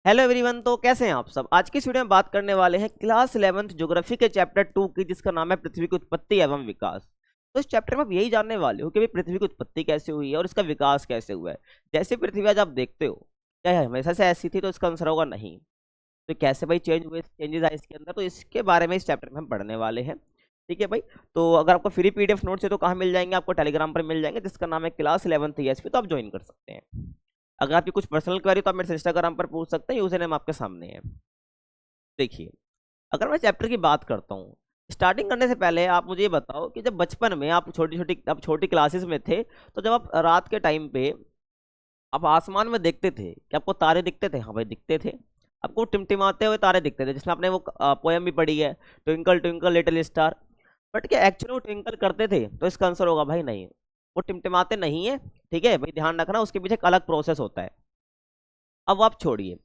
Hello everyone. तो कैसे हैं आप सब। आज की इस वीडियो में बात करने वाले हैं क्लास 11th ज्योग्राफी के चैप्टर 2 की, जिसका नाम है पृथ्वी की उत्पत्ति एवं विकास। तो इस चैप्टर में आप यही जानने वाले हो कि भाई पृथ्वी की उत्पत्ति कैसे हुई है और इसका विकास कैसे हुआ है। जैसे पृथ्वी आज आप देखते हो, क्या है हमेशा से ऐसी थी? तो इसका आंसर होगा नहीं। तो कैसे भाई चेंज हुए, चेंजेस आए इसके अंदर, तो इसके बारे में इस चैप्टर में हम पढ़ने वाले हैं। ठीक है भाई। तो अगर आपको फ्री पीडीएफ नोट्स है तो कहाँ मिल जाएंगे? आपको टेलीग्राम पर मिल जाएंगे, जिसका नाम है क्लास 11th ESP। तो आप ज्वाइन कर सकते हैं। अगर आपकी कुछ पर्सनल क्वेरी तो आप मेरे से इंस्टाग्राम पर पूछ सकते हैं, यूजर नेम आपके सामने है। देखिए, अगर मैं चैप्टर की बात करता हूँ, स्टार्टिंग करने से पहले आप मुझे ये बताओ कि जब बचपन में आप छोटी क्लासेस में थे, तो जब आप रात के टाइम पे आप आसमान में देखते थे कि आपको तारे दिखते थे? हाँ भाई दिखते थे। आपको टिमटिमाते हुए तारे दिखते थे, जिसमें आपने वो पोएम भी पढ़ी है, twinkle twinkle little star. But क्या एक्चुअली वो ट्विंकल करते थे? तो इसका आंसर होगा भाई नहीं, वो टिमटिमाते नहीं है। ठीक है भाई, ध्यान रखना, उसके पीछे एक अलग प्रोसेस होता है। अब आप छोड़िए,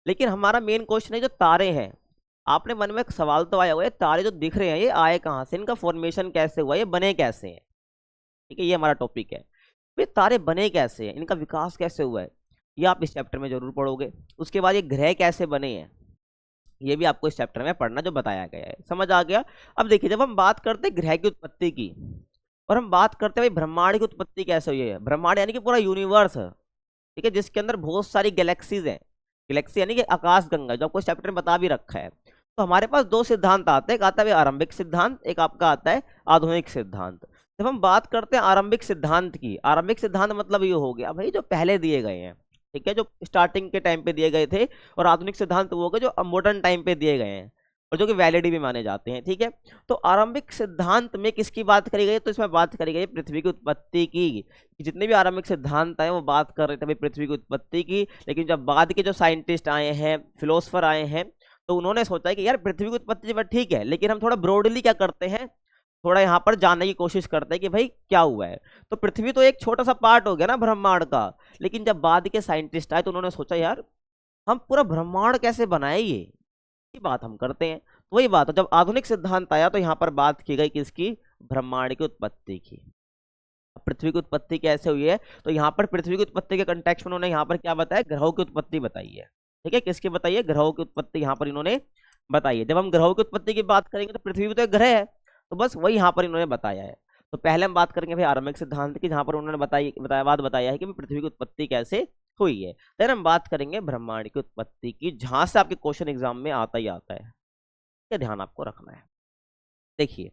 लेकिन हमारा मेन क्वेश्चन है जो तारे हैं। आपने मन में एक सवाल तो आया हुआ है, तारे जो दिख रहे हैं ये आए कहाँ से, इनका फॉर्मेशन कैसे हुआ, ये बने कैसे हैं? ठीक है, ये हमारा टॉपिक है। ये तारे बने कैसे हैं, इनका विकास कैसे हुआ है, ये आप इस चैप्टर में जरूर पढ़ोगे। उसके बाद ये ग्रह कैसे बने हैं, ये भी आपको इस चैप्टर में पढ़ना जो बताया गया है। समझ आ गया? अब देखिए, जब हम बात करते हैं ग्रह की उत्पत्ति की और हम बात करते हैं भाई ब्रह्मांड की उत्पत्ति कैसे हुई है, ब्रह्मांड यानी कि पूरा यूनिवर्स है, ठीक है, जिसके अंदर बहुत सारी गैलेक्सीज हैं। गैलेक्सी यानी कि आकाश गंगा, जो आपको इस चैप्टर में बता भी रखा है। तो हमारे पास दो सिद्धांत आते हैं, एक आता है आरंभिक सिद्धांत, एक आपका आता है आधुनिक सिद्धांत। जब हम बात करते हैं आरंभिक सिद्धांत की, आरंभिक सिद्धांत मतलब ये हो गया भाई जो पहले दिए गए हैं, ठीक है, जो स्टार्टिंग के टाइम पे दिए गए थे। और आधुनिक सिद्धांत वो हो गए जो मॉडर्न टाइम पे दिए गए हैं और जो कि वैलिड भी माने जाते हैं। ठीक है, तो आरंभिक सिद्धांत में किसकी बात करी गई? तो इसमें बात करी गई पृथ्वी की उत्पत्ति की। जितने भी आरंभिक सिद्धांत आए वो बात कर रहे थे भाई पृथ्वी की उत्पत्ति की। लेकिन जब बाद के जो साइंटिस्ट आए हैं, फिलोसफर आए हैं, तो उन्होंने सोचा है कि यार पृथ्वी की उत्पत्ति पर ठीक है, लेकिन हम थोड़ा ब्रॉडली क्या करते हैं, थोड़ा यहाँ पर जानने की कोशिश करते हैं कि भाई क्या हुआ है। तो पृथ्वी तो एक छोटा सा पार्ट हो गया ना ब्रह्मांड का। लेकिन जब बाद के साइंटिस्ट आए तो उन्होंने सोचा यार हम पूरा ब्रह्मांड कैसे बनाए, ये बात हम करते हैं। तो वही बात है, जब आधुनिक सिद्धांत आया तो यहाँ पर बात की गई किसकी? ब्रह्मांड की उत्पत्ति की। पृथ्वी की उत्पत्ति कैसे हुई है? तो यहाँ पर पृथ्वी की उत्पत्ति के कंटेक्स्ट में उन्होंने यहाँ पर क्या बताया? ग्रहों की उत्पत्ति बताई है। ठीक है, किसकी बताई है? ग्रहों की उत्पत्ति यहाँ पर इन्होंने बताई है। जब हम ग्रहों की उत्पत्ति की बात करेंगे तो पृथ्वी भी तो एक ग्रह है, तो बस वही यहाँ पर इन्होंने बताया है। तो पहले हम बात करेंगे भाई आरंभिक सिद्धांत की, जहाँ पर उन्होंने बताया है कि पृथ्वी की उत्पत्ति कैसे हुई है। फिर हम बात करेंगे ब्रह्मांड की उत्पत्ति की, जहां से आपके क्वेश्चन एग्जाम में आता ही आता है। क्या ध्यान आपको रखना है। देखिए,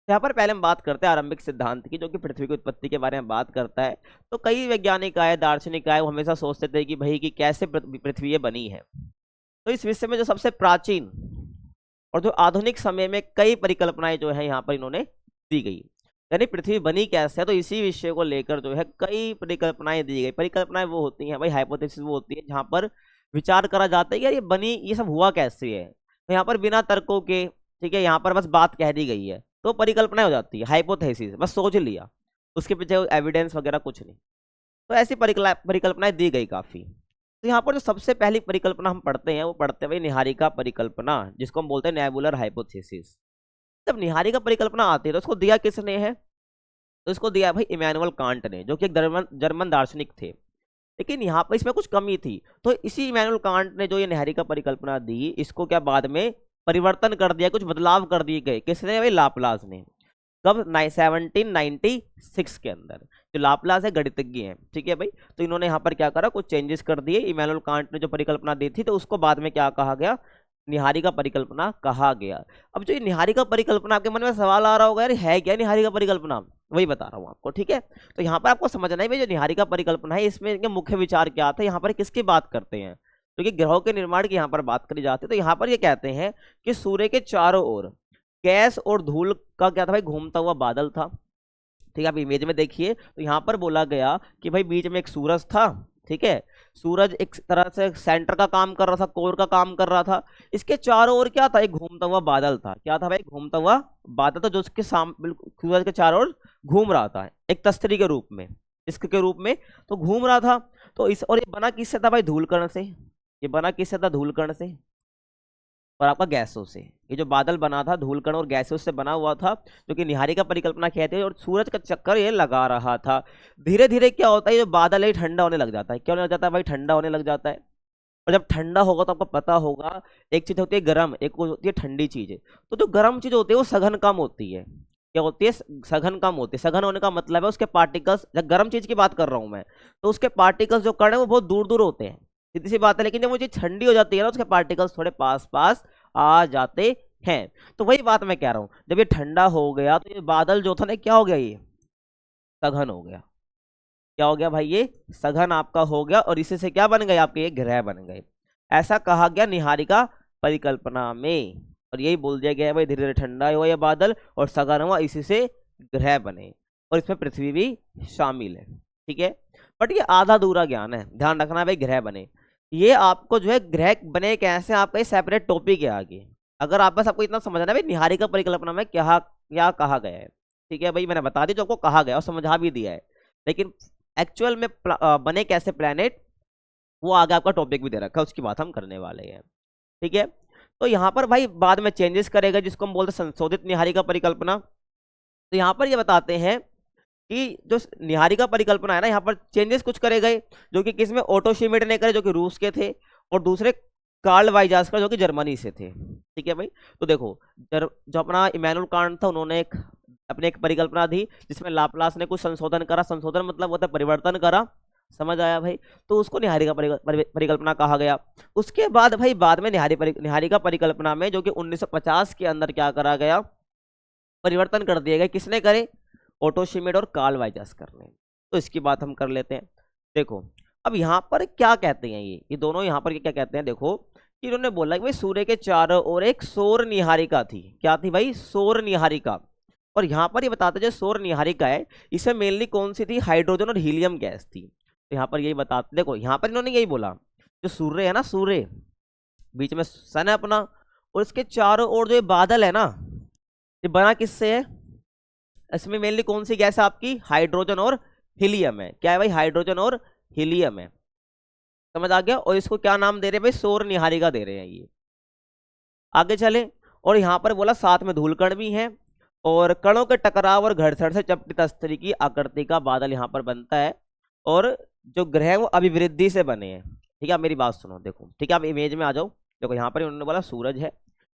यहाँ पर पहले हम बात करते हैं आरंभिक सिद्धांत की, जो कि पृथ्वी की उत्पत्ति के बारे में बात करता है। तो कई वैज्ञानिक आए, दार्शनिक आए, वो हमेशा सोचते थे कि भाई कि कैसे पृथ्वी ये बनी है। तो इस विषय में जो सबसे प्राचीन और जो आधुनिक समय में कई परिकल्पनाएं जो है यहाँ पर इन्होंने दी गई, यानी पृथ्वी बनी कैसे है, तो इसी विषय को लेकर जो है कई परिकल्पनाएं दी गई। परिकल्पनाएं वो होती हैं भाई, हाइपोथेसिस वो होती है जहाँ पर विचार करा जाता है कि यार ये बनी, ये सब हुआ कैसे है। तो यहाँ पर बिना तर्कों के, ठीक है, यहाँ पर बस बात कह दी गई है तो परिकल्पना हो जाती है, हाइपोथेसिस, बस सोच लिया, उसके पीछे एविडेंस वगैरह कुछ नहीं। तो ऐसी परिकल्पनाएं दी गई काफी। तो यहाँ पर जो सबसे पहली परिकल्पना हम पढ़ते हैं वो पढ़ते हैं भाई निहारिका परिकल्पना, जिसको हम बोलते हैं नेबुलर हाइपोथेसिस। जब निहारिका परिकल्पना आती है तो उसको दिया किसने है? तो इसको दिया भाई इमैनुअल कांट ने, जो कि एक जर्मन दार्शनिक थे। लेकिन यहाँ पर इसमें कुछ कमी थी, तो इसी इमैनुअल कांट ने जो ये निहारिका परिकल्पना दी, इसको क्या बाद में परिवर्तन कर दिया, कुछ बदलाव कर दिए गए। किसने? भाई लाप्लास ने। कब? 1796 के अंदर। जो लाप्लास है गणितज्ञ हैं, ठीक है भाई। तो इन्होंने यहाँ पर क्या करा, कुछ चेंजेस कर दिए। इमैनुअल कांट ने जो परिकल्पना दी थी तो उसको बाद में क्या कहा गया? निहारिका परिकल्पना कहा गया। अब जो ये निहारिका परिकल्पना, आपके मन में सवाल आ रहा होगा यार है क्या निहारिका परिकल्पना, वही बता रहा हूँ आपको। ठीक है, तो यहाँ पर आपको समझना है भाई जो निहारिका परिकल्पना है इसमें इनके मुख्य विचार क्या था, यहाँ पर किसकी बात करते हैं, क्योंकि ग्रहों के निर्माण की यहाँ पर बात करी जाती है। तो यहाँ पर ये कहते हैं कि सूर्य के चारों ओर गैस और धूल का क्या था भाई? घूमता हुआ बादल था। ठीक है, आप इमेज में देखिए तो यहाँ पर बोला गया कि भाई बीच में एक सूरज था। ठीक है, सूरज एक तरह से सेंटर का काम कर रहा था, कोर का काम कर रहा था। इसके चारों ओर क्या था? एक घूमता हुआ बादल था। क्या था भाई? घूमता हुआ बादल था, जो उसके सामने सूरज के चारों ओर घूम रहा था, एक तस्तरी के रूप में, डिस्क के रूप में तो घूम रहा था। तो इस, और ये बना किससे था भाई? धूलकण से। ये बना किससे था? धूलकण से और आपका गैसों से। ये जो बादल बना था धूलकण और गैसों से बना हुआ था, जो कि निहारिका परिकल्पना कहते हैं। और सूरज का चक्कर ये लगा रहा था। धीरे धीरे क्या होता है, ये जो बादल है ठंडा होने लग जाता है। क्या होने लग जाता है भाई? ठंडा होने लग जाता है। और जब ठंडा होगा तो आपको पता होगा एक चीज होती है गर्म, एक होती है ठंडी चीज। तो जो गर्म चीज होती है वो सघन कम होती है। क्या होती है? सघन कम होती है। सघन होने का मतलब है उसके पार्टिकल्स, जब गर्म चीज की बात कर रहा हूं मैं, तो उसके पार्टिकल्स जो कण है वो बहुत दूर दूर होते हैं, सीधी सी बात है। लेकिन जब वो चीज ठंडी हो जाती है ना, उसके पार्टिकल्स थोड़े पास पास आ जाते हैं। तो वही बात मैं कह रहा हूं, जब ये ठंडा हो गया तो ये बादल जो था ना, क्या हो गया, ये सघन हो गया। क्या हो गया भाई? ये सघन आपका हो गया, और इसी से क्या बन गए आपके? ये ग्रह बन गए। ऐसा कहा गया निहारिका परिकल्पना में, और यही बोल दिया गया है भाई धीरे धीरे ठंडा हुआ ये बादल और सघन हुआ, इसी से ग्रह बने, और इसमें पृथ्वी भी शामिल है। ठीक है, बट ये आधा अधूरा ज्ञान है, ध्यान रखना भाई। ग्रह बने, ये आपको जो है ग्रह बने कैसे, आपका ये सेपरेट टॉपिक है आगे। अगर आप बस आपको इतना समझना है भाई निहारिका परिकल्पना में क्या क्या कहा गया है। ठीक है भाई, मैंने बता दी जो आपको कहा गया और समझा भी दिया है, लेकिन एक्चुअल में बने कैसे प्लैनेट, वो आगे आपका टॉपिक भी दे रखा है, उसकी बात हम करने वाले हैं। ठीक है, तो यहाँ पर भाई बाद में चेंजेस करेगा, जिसको हम बोलते हैं संशोधित निहारिका परिकल्पना। तो यहाँ पर ये बताते हैं कि जो निहारिका परिकल्पना है ना, यहाँ पर चेंजेस कुछ करे गए, जो कि किसमें? ओटो शिमिट ने करे, जो कि रूस के थे, और दूसरे कार्ल वाइजास्कर जो कि जर्मनी से थे। ठीक है भाई, तो देखो जो अपना इमैनुअल कांट था, उन्होंने अपने एक परिकल्पना दी जिसमें लाप्लास ने कुछ संशोधन करा। संशोधन मतलब होता है परिवर्तन करा, समझ आया भाई? तो उसको निहारिका परिकल्पना कहा गया। उसके बाद भाई बाद में निहारिका परिकल्पना में, जो कि 1950 के अंदर क्या करा गया? परिवर्तन कर दिए गए। किसने करे? ओटो शिमिट और कार्ल वाइजास्कर ने। तो इसकी बात हम कर लेते हैं। देखो अब यहाँ पर क्या कहते हैं, ये दोनों यहाँ पर क्या कहते हैं, देखो कि इन्होंने बोला कि भाई सूर्य के चारों ओर एक सौर निहारिका थी। क्या थी भाई? सौर निहारिका। और यहाँ पर ये बताते जो सौर निहारिका है, इसमें मेनली कौन सी थी? हाइड्रोजन और हीलियम गैस थी। तो यहाँ पर यही बताते, देखो यहाँ पर इन्होंने यही बोला, जो सूर्य है ना, सूर्य बीच में सन है अपना, और इसके चारों ओर जो ये बादल है ना, ये बना किससे है? इसमें मेनली कौन सी गैस है आपकी? हाइड्रोजन और हीलियम है। क्या है भाई? हाइड्रोजन और हीलियम है, समझ आ गया? और इसको क्या नाम दे रहे हैं भाई? सौर निहारिका दे रहे हैं ये। आगे चले, और यहाँ पर बोला साथ में धूलकण भी हैं, और कणों के टकराव और घर्षण से चपटी तस्तरी की आकृति का बादल यहाँ पर बनता है, और जो ग्रह वो अभिवृद्धि से बने हैं। ठीक है, आप मेरी बात सुनो, देखो ठीक है, आप इमेज में आ जाओ। देखो यहाँ पर उन्होंने बोला सूरज है,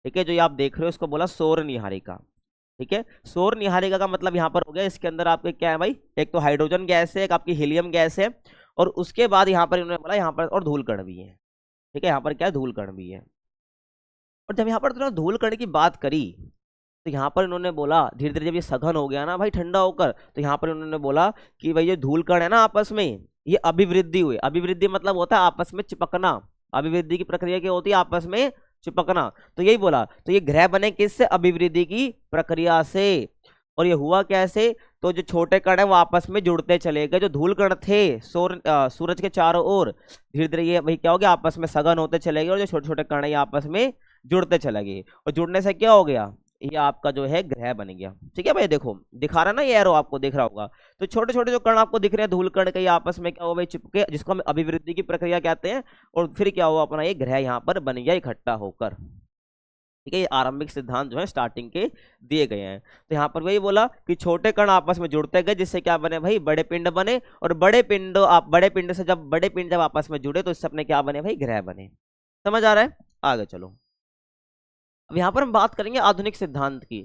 ठीक है, जो ये आप देख रहे हो इसको बोला सौर निहारिका। ठीक है, सौर निहारिका का मतलब यहाँ पर हो गया, इसके अंदर आपके क्या है भाई? एक तो हाइड्रोजन गैस है, एक आपकी हीलियम गैस है, और उसके बाद यहाँ पर उन्होंने बोला यहाँ पर और धूलकण भी है। ठीक है, यहाँ पर क्या है? धूलकण भी है। और जब यहाँ पर उन्होंने धूलकण की बात करी, तो यहाँ पर इन्होंने बोला धीरे धीरे जब ये सघन हो गया ना भाई ठंडा होकर, तो यहाँ पर उन्होंने बोला कि भाई ये धूलकण है ना आपस में, ये अभिवृद्धि हुई। अभिवृद्धि मतलब होता है आपस में चिपकना। अभिवृद्धि की प्रक्रिया क्या होती है? आपस में चिपकना। तो यही बोला, तो ये ग्रह बने किससे? अभिवृद्धि की प्रक्रिया से। और ये हुआ कैसे? तो जो छोटे कण है वो आपस में जुड़ते चले गए। जो धूल कण थे सूरज के चारों ओर, धीरे धीरे ये भाई क्या हो गया? आपस में सघन होते चले गए, और जो छोटे छोटे कण है ये आपस में जुड़ते चले गए, और जुड़ने से क्या हो गया? ये आपका जो है ग्रह बन गया। ठीक है भाई, देखो दिखा रहा ना ये एरो, आपको दिख रहा होगा। तो छोटे छोटे जो कण आपको दिख रहे हैं धूल कण के, ये आपस में क्या हुआ भाई? चिपके, जिसको हम अभिवृद्धि की प्रक्रिया कहते हैं। और फिर क्या हुआ? अपना ये ग्रह यहाँ पर बन गया इकट्ठा होकर। ठीक है, ये आरंभिक सिद्धांत जो है स्टार्टिंग के दिए गए हैं। तो यहाँ पर वही बोला कि छोटे कण आपस में जुड़ते गए, जिससे क्या बने भाई? बड़े पिंड बने, और बड़े पिंड से जब बड़े पिंड जब आपस में जुड़े, तो इससे अपने क्या बने भाई? ग्रह बने। समझ आ रहा है? आगे चलो, अब यहाँ पर हम बात करेंगे आधुनिक सिद्धांत की।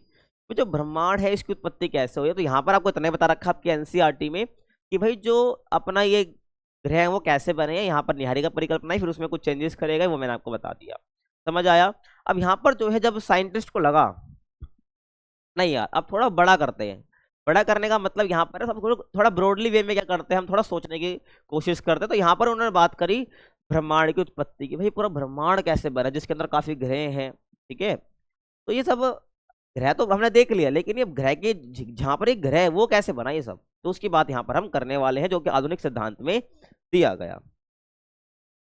तो जो ब्रह्मांड है इसकी उत्पत्ति कैसे हुई है, तो यहाँ पर आपको इतना बता रखा आपकी एनसीईआरटी में कि भाई जो अपना ये ग्रह है वो कैसे बने हैं। यहाँ पर निहारिका परिकल्पना है, फिर उसमें कुछ चेंजेस करेगा, वो मैंने आपको बता दिया। समझ आया? अब यहाँ पर जो है जब साइंटिस्ट को लगा नहीं यार अब थोड़ा बड़ा करते हैं, बड़ा करने का मतलब यहाँ पर सब थोड़ा ब्रॉडली वे में क्या करते हैं, हम थोड़ा सोचने की कोशिश करते हैं। तो यहाँ पर उन्होंने बात करी ब्रह्मांड की उत्पत्ति की, भाई पूरा ब्रह्मांड कैसे बना, जिसके अंदर काफी ग्रह हैं। ठीक है, तो ये सब ग्रह तो हमने देख लिया, लेकिन ये ग्रह के जहाँ पर एक ग्रह है वो कैसे बना, ये सब तो उसकी बात यहाँ पर हम करने वाले हैं, जो कि आधुनिक सिद्धांत में दिया गया।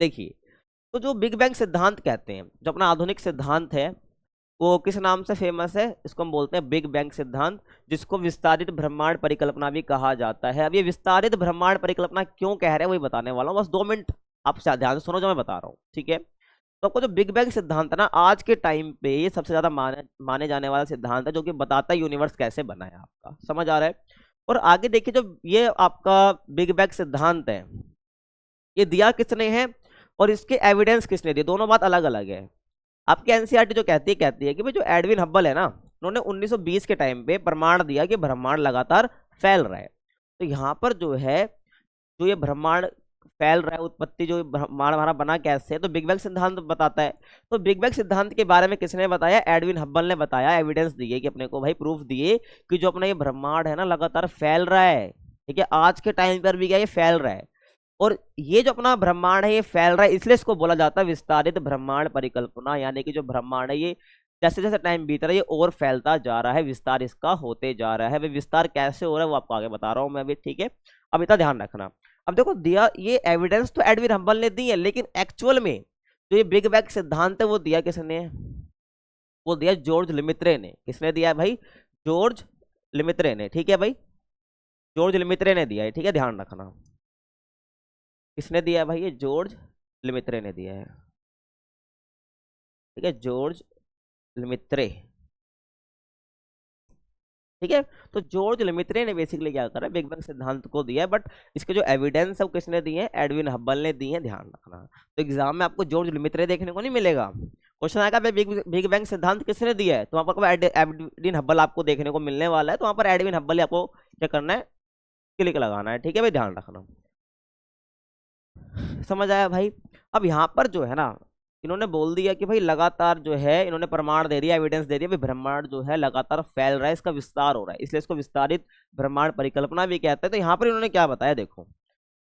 देखिए, तो जो बिग बैंग सिद्धांत कहते हैं, जो अपना आधुनिक सिद्धांत है, वो किस नाम से फेमस है? इसको हम बोलते हैं बिग बैंग सिद्धांत, जिसको विस्तारित ब्रह्मांड परिकल्पना भी कहा जाता है। अब ये विस्तारित ब्रह्मांड परिकल्पना क्यों कह रहे हैं वही बताने वाला हूँ, बस 2 मिनट आप ध्यान से सुनो जो मैं बता रहा हूँ। ठीक है, तो आपको जो बिग बैंग सिद्धांत है ना, आज के टाइम पे ये सबसे ज्यादा माने जाने वाला सिद्धांत है, जो कि बताता है यूनिवर्स कैसे बना है। आपका समझ आ रहा है? और आगे देखिए, जो ये आपका बिग बैंग सिद्धांत है, ये दिया किसने है? और इसके एविडेंस किसने दिए, दोनों बात अलग अलग है। आपकी एनसीईआरटी जो कहती है कि भाई जो एडविन हब्बल है ना, उन्होंने 1920 के टाइम पे प्रमाण दिया कि ब्रह्मांड लगातार फैल रहा है। तो यहाँ पर जो है, जो ये ब्रह्मांड फैल रहा है, उत्पत्ति जो ब्रह्मांड हमारा बना कैसे है, तो बिग बैंग सिद्धांत बताता है। तो बिग बैंग सिद्धांत के बारे में किसने बताया, एडविन हब्बल ने बताया, एविडेंस दिए कि अपने को भाई प्रूफ दिए कि जो अपना ये ब्रह्मांड है ना लगातार फैल रहा है, ठीक है, आज के टाइम पर भी क्या ये फैल रहा है। और ये जो अपना ब्रह्मांड है ये फैल रहा है, इसलिए इसको बोला जाता है विस्तारित ब्रह्मांड परिकल्पना, यानी कि जो ब्रह्मांड है ये जैसे जैसे टाइम बीत रहा है ये और फैलता जा रहा है, विस्तार इसका होते जा रहा है। विस्तार कैसे हो रहा है वो आपको आगे बता रहा हूं मैं अभी, ठीक है। अब इतना ध्यान रखना। अब देखो दिया ये एविडेंस तो एडविन हब्बल ने दी है, लेकिन एक्चुअल में जो ये बिग बैंग सिद्धांत है वो दिया किसने, वो दिया जॉर्ज लेमेत्रे ने। किसने दिया है भाई, जॉर्ज लेमेत्रे ने, ठीक है भाई, जॉर्ज लेमेत्रे ने दिया है, ठीक है, ध्यान रखना। किसने दिया है भाई, ये जॉर्ज लेमेत्रे ने दिया है, ठीक है, जॉर्ज लेमेत्रे, ठीक है। तो जॉर्ज लेमेत्रे ने बेसिकली क्या करा, बिग बैंग सिद्धांत को दिया है, बट इसके जो एविडेंस है वो किसने दिए हैं, एडविन हब्बल ने दिए हैं, ध्यान रखना। तो एग्जाम में आपको जॉर्ज लेमेत्रे देखने को नहीं मिलेगा। क्वेश्चन आएगा भाई बिग बैंग सिद्धांत किसने दिया है, तो वहां पर एडविन हब्बल आपको देखने को मिलने वाला है। तो वहां पर एडविन हब्बल आपको क्या करना है, क्लिक लगाना है, ठीक है भाई, ध्यान रखना। समझ आया भाई। अब यहाँ पर जो है ना, इन्होंने बोल दिया कि भाई लगातार जो है, इन्होंने प्रमाण दे दिया, एविडेंस दे दिया, भाई ब्रह्मांड जो है लगातार फैल रहा है, इसका विस्तार हो रहा है, इसलिए इसको विस्तारित ब्रह्मांड परिकल्पना भी कहते हैं। तो यहाँ पर इन्होंने क्या बताया देखो,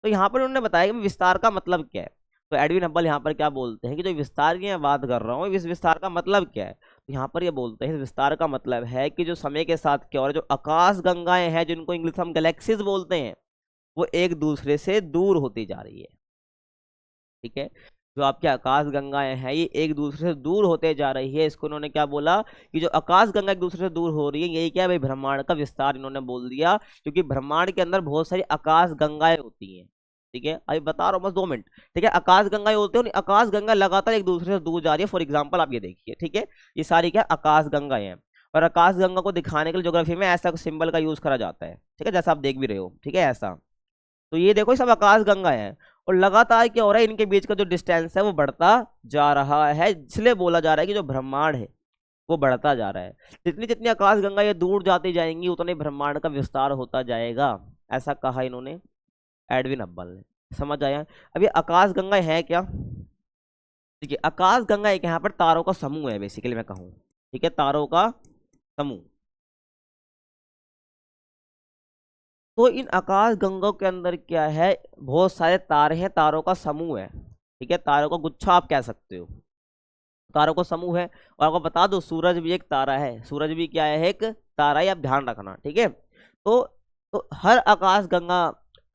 तो यहाँ पर उन्होंने बताया कि विस्तार का मतलब क्या है। तो एडविन हब्बल यहाँ पर क्या बोलते हैं कि जो विस्तार की मैं बात कर रहा हूँ, इस विस्तार का मतलब क्या है। तो यहाँ पर ये बोलते हैं विस्तार का मतलब है कि जो समय के साथ क्या हो रहा है, जो आकाश गंगाएं हैं जिनको इंग्लिश हम गैलेक्सीज बोलते हैं, वो एक दूसरे से दूर होती जा रही है, ठीक है। जो आपके आकाश गंगाएं हैं ये एक दूसरे से दूर होते जा रही है, इसको इन्होंने क्या बोला कि जो आकाश गंगा एक दूसरे से दूर हो रही है, यही क्या है भाई, ब्रह्मांड का विस्तार इन्होंने बोल दिया। क्योंकि ब्रह्मांड के अंदर बहुत सारी आकाश गंगाएं होती हैं, ठीक है, अभी बता रहा हूँ बस 2 मिनट, ठीक है। आकाश गंगाएं होते हैं, आकाश गंगा लगातार एक दूसरे से दूर जा रही है। फॉर एग्जाम्पल आप ये देखिए, ठीक है, ये सारी क्या आकाश गंगाएं हैं। और आकाश गंगा को दिखाने के लिए ज्योग्राफी में ऐसा सिंबल का यूज करा जाता है, ठीक है, जैसा आप देख भी रहे हो, ठीक है, ऐसा। तो ये देखो ये सब आकाश गंगा है, और लगातार क्या हो रहा है, इनके बीच का जो डिस्टेंस है वो बढ़ता जा रहा है, इसलिए बोला जा रहा है कि जो ब्रह्मांड है वो बढ़ता जा रहा है। जितनी जितनी आकाश गंगा ये दूर जाती जाएंगी उतने ब्रह्मांड का विस्तार होता जाएगा, ऐसा कहा इन्होंने एडविन हब्बल ने। समझ आया। अब ये आकाश गंगा है क्या, ठीक है, आकाश गंगा एक यहाँ पर तारों का समूह है बेसिकली मैं कहूँ, ठीक है, तारों का समूह। तो इन आकाश गंगों के अंदर क्या है, बहुत सारे तारे हैं, तारों का समूह है, ठीक है, तारों का गुच्छा आप कह सकते हो, तारों का समूह है। और आपको बता दो सूरज भी एक तारा है, सूरज भी क्या है, एक तारा है, आप ध्यान रखना, ठीक है। तो हर आकाश गंगा,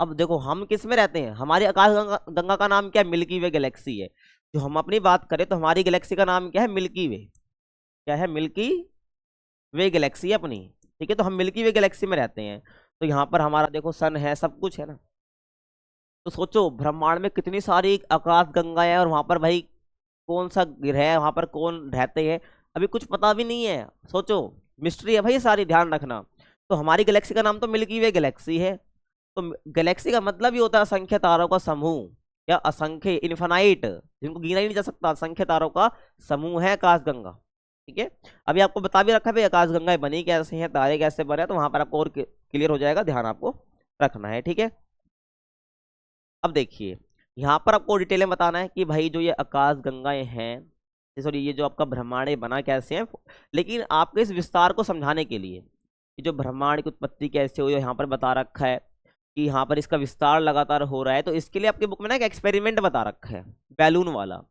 अब देखो हम किस में रहते हैं, हमारी आकाश गंगा का नाम क्या है, मिल्की वे गैलेक्सी है। जो हम अपनी बात करें तो हमारी गैलेक्सी का नाम क्या है, मिल्की वे, क्या है, मिल्की वे गैलेक्सी है अपनी, ठीक है। तो हम मिल्की वे गैलेक्सी में रहते हैं। तो यहाँ पर हमारा देखो सन है, सब कुछ है ना। तो सोचो ब्रह्मांड में कितनी सारी आकाश गंगा है, और वहां पर भाई कौन सा ग्रह है, वहां पर कौन रहते हैं, अभी कुछ पता भी नहीं है। सोचो मिस्ट्री है भाई सारी, ध्यान रखना। तो हमारी गैलेक्सी का नाम तो मिल्की वे गैलेक्सी है। तो गैलेक्सी का मतलब ही होता है असंख्य तारों का समूह, या असंख्य इन्फिनाइट, जिनको गिना ही नहीं जा सकता, असंख्य तारों का समूह है आकाश गंगा, ठीक है। अभी आपको बता भी रखा है भाई आकाश गंगाएं बनी कैसे हैं, तारे कैसे बने, तो वहां पर आपको और क्लियर हो जाएगा, ध्यान आपको रखना है, ठीक है। अब देखिए यहाँ पर आपको डिटेल में बताना है कि भाई जो ये आकाश गंगाएं हैं, सॉरी ये जो आपका ब्रह्मांड है बना कैसे है। लेकिन आपके इस विस्तार को समझाने के लिए कि जो ब्रह्मांड की उत्पत्ति कैसे हुई है यहाँ पर बता रखा है कि यहाँ पर इसका विस्तार लगातार हो रहा है। तो इसके लिए आपके बुक में ना एक एक्सपेरिमेंट बता रखा है, बैलून वाला।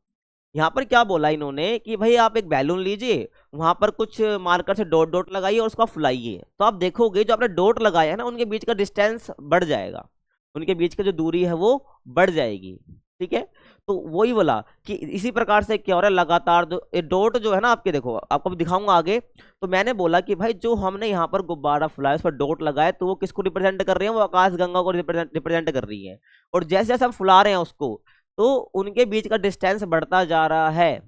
यहाँ पर क्या बोला इन्होंने कि भाई आप एक बैलून लीजिए, वहां पर कुछ मार्कर से डॉट डॉट लगाइए और उसका फुलाइए, तो आप देखोगे जो आपने डॉट लगाया है ना उनके बीच का डिस्टेंस बढ़ जाएगा, उनके बीच की जो दूरी है वो बढ़ जाएगी, ठीक है। तो वही बोला कि इसी प्रकार से क्या हो रहा है, लगातार जो डॉट जो है ना आपके, देखो आपको भी दिखाऊंगा आगे। तो मैंने बोला कि भाई जो हमने यहाँ पर गुब्बारा फुलाया, उस पर डॉट लगाए, तो वो किसको रिप्रेजेंट कर रही है, वो आकाश गंगा को रिप्रेजेंट कर रही है। और जैसे जैसे हम फुला रहे हैं उसको, तो उनके बीच का डिस्टेंस बढ़ता जा रहा है,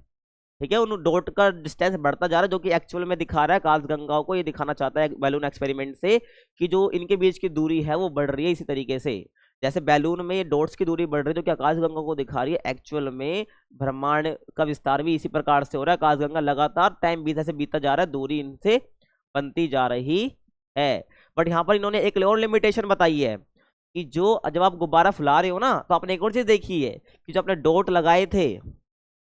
ठीक है, उन डॉट का डिस्टेंस बढ़ता जा रहा है, जो कि एक्चुअल में दिखा रहा है आकाश गंगाओं को। ये दिखाना चाहता है बैलून एक्सपेरिमेंट से कि जो इनके बीच की दूरी है वो बढ़ रही है इसी तरीके से। जैसे बैलून में ये डॉट्स की दूरी बढ़ रही है जो कि आकाशगंगा को दिखा रही है, एक्चुअल में ब्रह्मांड का विस्तार भी इसी प्रकार से हो रहा है। आकाशगंगा लगातार टाइम बीता से बीता जा रहा है, दूरी इनसे बनती जा रही है। बट यहाँ पर इन्होंने एक और लिमिटेशन बताई है कि जो जब आप गुब्बारा फुला रहे हो ना, तो आपने एक और चीज देखी है कि जो आपने डॉट लगाए थे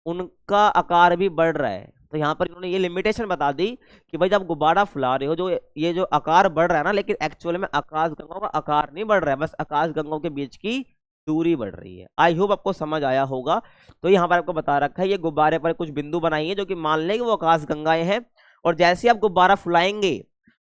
उनका आकार भी बढ़ रहा है। तो यहाँ पर इन्होंने ये लिमिटेशन बता दी कि भाई जब गुब्बारा फुला रहे हो, जो ये जो आकार बढ़ रहा है ना, लेकिन एक्चुअल में आकाशगंगाओं का आकार नहीं बढ़ रहा है, बस आकाशगंगाओं के बीच की दूरी बढ़ रही है। आई होप आपको समझ आया होगा। तो यहाँ पर आपको बता रखा है, ये गुब्बारे पर कुछ बिंदु बनाइए जो कि मान लें कि वो आकाशगंगाएं हैं, और जैसे आप गुब्बारा फुलाएंगे